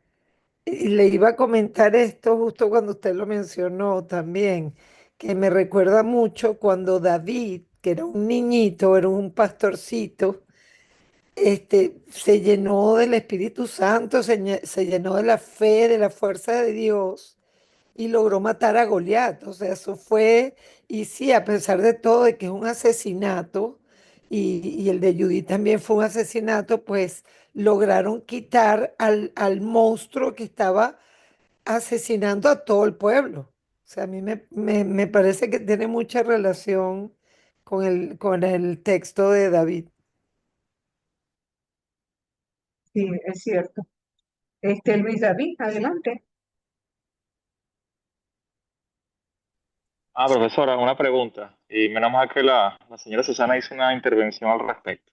Speaker 3: Y le iba a comentar esto justo cuando usted lo mencionó también, que me recuerda mucho cuando David, que era un niñito, era un pastorcito, se llenó del Espíritu Santo, se llenó de la fe, de la fuerza de Dios y logró matar a Goliat. O sea, eso fue, y sí, a pesar de todo, de que es un asesinato, y el de Judith también fue un asesinato, pues lograron quitar al monstruo que estaba asesinando a todo el pueblo. O sea, a mí me parece que tiene mucha relación con el texto de David.
Speaker 1: Sí, es cierto. Luis David, adelante.
Speaker 10: Profesora, una pregunta. Y menos mal que la señora Susana hizo una intervención al respecto.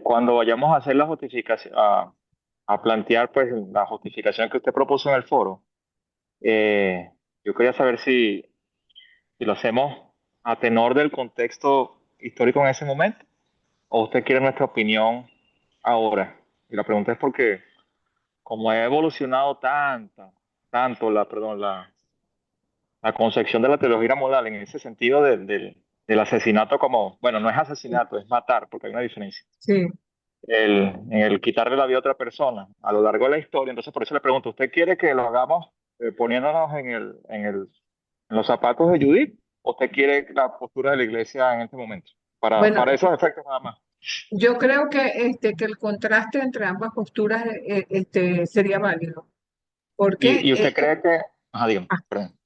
Speaker 10: Cuando vayamos a hacer la justificación, a plantear pues la justificación que usted propuso en el foro, yo quería saber si lo hacemos a tenor del contexto histórico en ese momento o usted quiere nuestra opinión ahora. Y la pregunta es porque como ha evolucionado tanto la concepción de la teología moral en ese sentido del asesinato como, bueno, no es asesinato, es matar, porque hay una diferencia.
Speaker 1: Sí.
Speaker 10: En el quitarle la vida a otra persona a lo largo de la historia. Entonces, por eso le pregunto, ¿usted quiere que lo hagamos poniéndonos en los zapatos de Judith? ¿O usted quiere la postura de la iglesia en este momento?
Speaker 1: Bueno,
Speaker 10: Para esos efectos nada más.
Speaker 1: yo creo que el contraste entre ambas posturas sería válido, porque
Speaker 10: Y usted cree que... Ajá, dígame, perdón.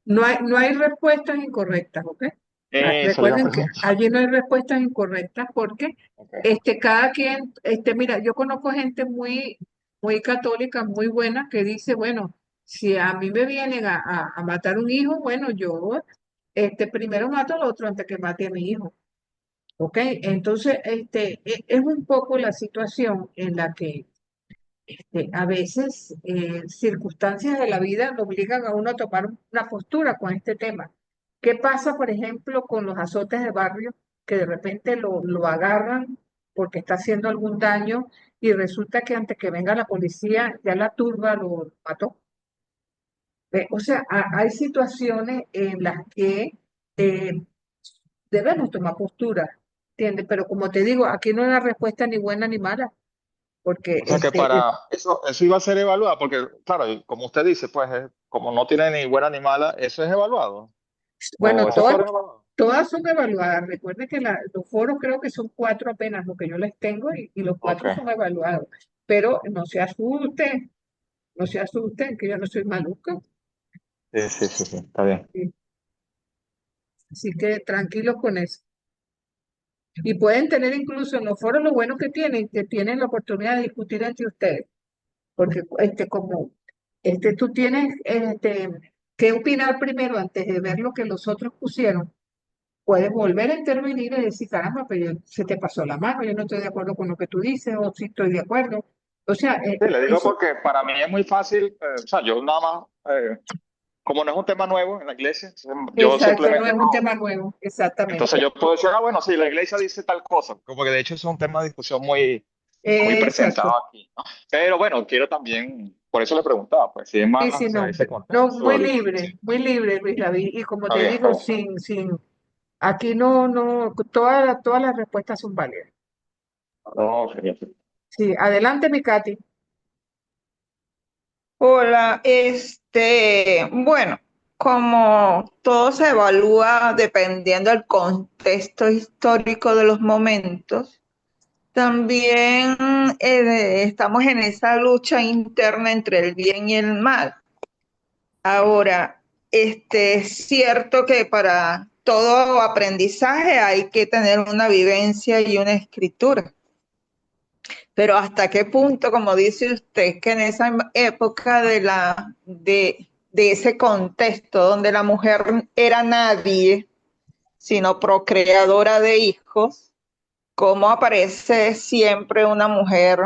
Speaker 1: no hay respuestas incorrectas, ¿ok?
Speaker 10: Eso le iba a
Speaker 1: Recuerden que
Speaker 10: preguntar.
Speaker 1: allí no hay respuestas incorrectas porque
Speaker 10: Ok.
Speaker 1: cada quien, mira, yo conozco gente muy católica, muy buena, que dice, bueno, si a mí me vienen a matar un hijo, bueno, yo primero mato al otro antes que mate a mi hijo. ¿Ok? Entonces, es un poco la situación en la que a veces circunstancias de la vida lo obligan a uno a tomar una postura con este tema. ¿Qué pasa, por ejemplo, con los azotes de barrio que de repente lo agarran porque está haciendo algún daño y resulta que antes que venga la policía ya la turba lo mató? O sea, hay situaciones en las que eh, debemos tomar postura, ¿entiendes? Pero como te digo, aquí no hay una respuesta ni buena ni mala, porque
Speaker 10: O sea que para eso iba a ser evaluado, porque claro, y como usted dice, pues como no tiene ni buena ni mala, eso es evaluado.
Speaker 1: bueno,
Speaker 10: O eso fueron evaluados.
Speaker 1: todas son evaluadas. Recuerde que los foros creo que son cuatro apenas lo que yo les tengo y los
Speaker 10: Ok.
Speaker 1: cuatro son evaluados. Pero no se asusten, que yo no soy maluca.
Speaker 10: Sí, está bien.
Speaker 1: Sí. Así que tranquilos con eso. Y pueden tener incluso en los foros lo bueno que tienen la oportunidad de discutir entre ustedes. Porque como Tú tienes que opinar primero antes de ver lo que los otros pusieron. Puedes volver a intervenir y decir, caramba, pero se te pasó la mano, yo no estoy de acuerdo con lo que tú dices, o sí estoy de acuerdo. O sea,
Speaker 10: Sí, le digo
Speaker 1: eso,
Speaker 10: porque para mí es muy fácil, o sea, yo nada más, como no es un tema nuevo en la iglesia, yo
Speaker 1: exacto, no
Speaker 10: simplemente
Speaker 1: es un tema nuevo,
Speaker 10: entonces
Speaker 1: exactamente.
Speaker 10: yo puedo decir, ah, bueno, sí, la iglesia dice tal cosa, como que de hecho eso es un tema de discusión muy
Speaker 1: Exacto.
Speaker 10: presentado aquí, ¿no? Pero bueno, quiero también, por eso le preguntaba, pues si es más
Speaker 1: Sí, sí,
Speaker 10: hacia
Speaker 1: no.
Speaker 10: ese
Speaker 1: No,
Speaker 10: contexto, listo.
Speaker 1: muy libre, Luis David. Y como
Speaker 10: Está
Speaker 1: te
Speaker 10: bien, está
Speaker 1: digo,
Speaker 10: bien.
Speaker 1: aquí todas las respuestas son válidas.
Speaker 10: No, genial.
Speaker 1: Sí, adelante, mi Katy.
Speaker 9: Hola, bueno, como todo se evalúa dependiendo del contexto histórico de los momentos, también estamos en esa lucha interna entre el bien y el mal. Ahora, es cierto que para todo aprendizaje hay que tener una vivencia y una escritura. Pero hasta qué punto, como dice usted, que en esa época de ese contexto donde la mujer era nadie, sino procreadora de hijos, cómo aparece siempre una mujer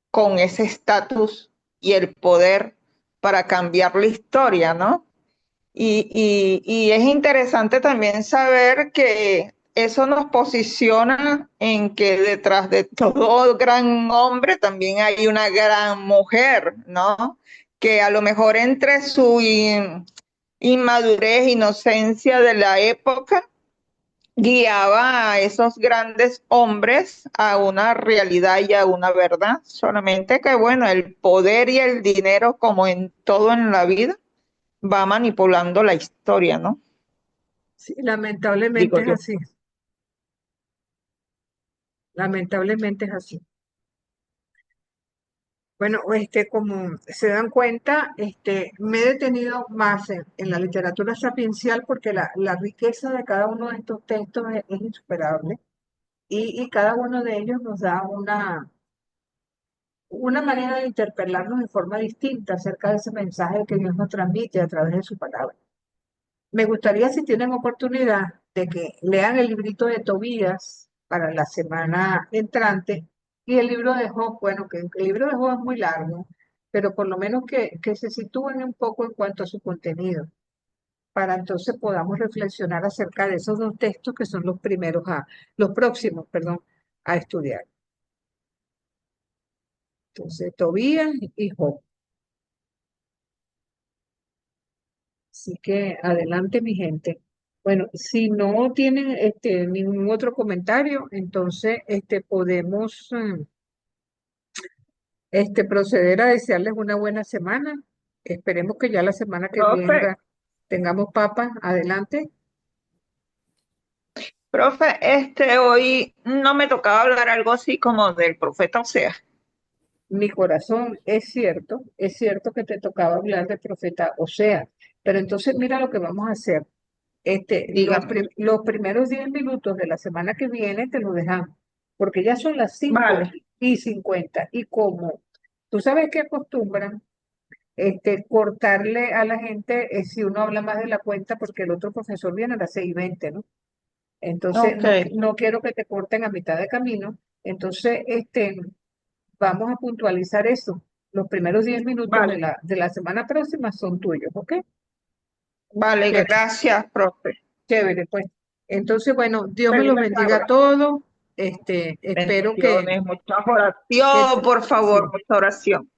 Speaker 9: con ese estatus y el poder para cambiar la historia, ¿no? Y es interesante también saber que eso nos posiciona en que detrás de todo gran hombre también hay una gran mujer, ¿no? Que a lo mejor entre su inmadurez, inocencia de la época, guiaba a esos grandes hombres a una realidad y a una verdad. Solamente que, bueno, el poder y el dinero, como en todo en la vida, va manipulando la historia, ¿no?
Speaker 1: Sí,
Speaker 9: Digo
Speaker 1: lamentablemente es
Speaker 9: yo.
Speaker 1: así. Lamentablemente es así. Bueno, como se dan cuenta, me he detenido más en la literatura sapiencial porque la riqueza de cada uno de estos textos es insuperable y cada uno de ellos nos da una manera de interpelarnos de forma distinta acerca de ese mensaje que Dios nos transmite a través de su palabra. Me gustaría, si tienen oportunidad, de que lean el librito de Tobías para la semana entrante y el libro de Job. Bueno, que el libro de Job es muy largo, pero por lo menos que se sitúen un poco en cuanto a su contenido, para entonces podamos reflexionar acerca de esos dos textos que son los próximos, perdón, a estudiar. Entonces, Tobías y Job. Así que adelante, mi gente. Bueno, si no tienen ningún otro comentario, entonces podemos proceder a desearles una buena semana. Esperemos que ya la semana que
Speaker 9: Profe,
Speaker 1: venga tengamos papas. Adelante.
Speaker 9: profe, hoy no me tocaba hablar algo así como del profeta Osea.
Speaker 1: Mi corazón, es cierto que te tocaba hablar del profeta Osea, pero entonces mira lo que vamos a hacer.
Speaker 9: Dígame.
Speaker 1: Los primeros 10 minutos de la semana que viene te lo dejamos, porque ya son las cinco
Speaker 9: Vale.
Speaker 1: y 50 y como tú sabes que acostumbran cortarle a la gente si uno habla más de la cuenta, porque el otro profesor viene a las 6:20, ¿no? Entonces,
Speaker 9: Ok.
Speaker 1: no quiero que te corten a mitad de camino. Entonces, vamos a puntualizar eso. Los primeros 10 minutos
Speaker 9: Vale.
Speaker 1: de la semana próxima son tuyos, ¿ok?
Speaker 9: Vale,
Speaker 1: Chévere,
Speaker 9: gracias, profe.
Speaker 1: chévere, pues. Entonces, bueno, Dios me
Speaker 9: Feliz
Speaker 1: los bendiga a
Speaker 9: tarde.
Speaker 1: todos. Espero
Speaker 9: Bendiciones, mucha
Speaker 1: que
Speaker 9: oración, por favor,
Speaker 1: sí,
Speaker 9: mucha oración.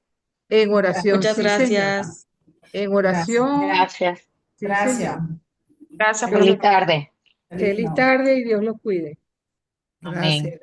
Speaker 1: en oración,
Speaker 2: Muchas
Speaker 1: sí, señor.
Speaker 2: gracias.
Speaker 1: En
Speaker 6: Gracias.
Speaker 1: oración,
Speaker 7: Gracias.
Speaker 1: sí,
Speaker 6: Gracias.
Speaker 1: señor.
Speaker 9: Gracias,
Speaker 1: Dios los,
Speaker 7: Feliz
Speaker 9: profesor.
Speaker 7: tarde.
Speaker 6: Feliz
Speaker 1: feliz
Speaker 6: noche.
Speaker 1: tarde y Dios los cuide.
Speaker 7: Amén.
Speaker 3: Gracias.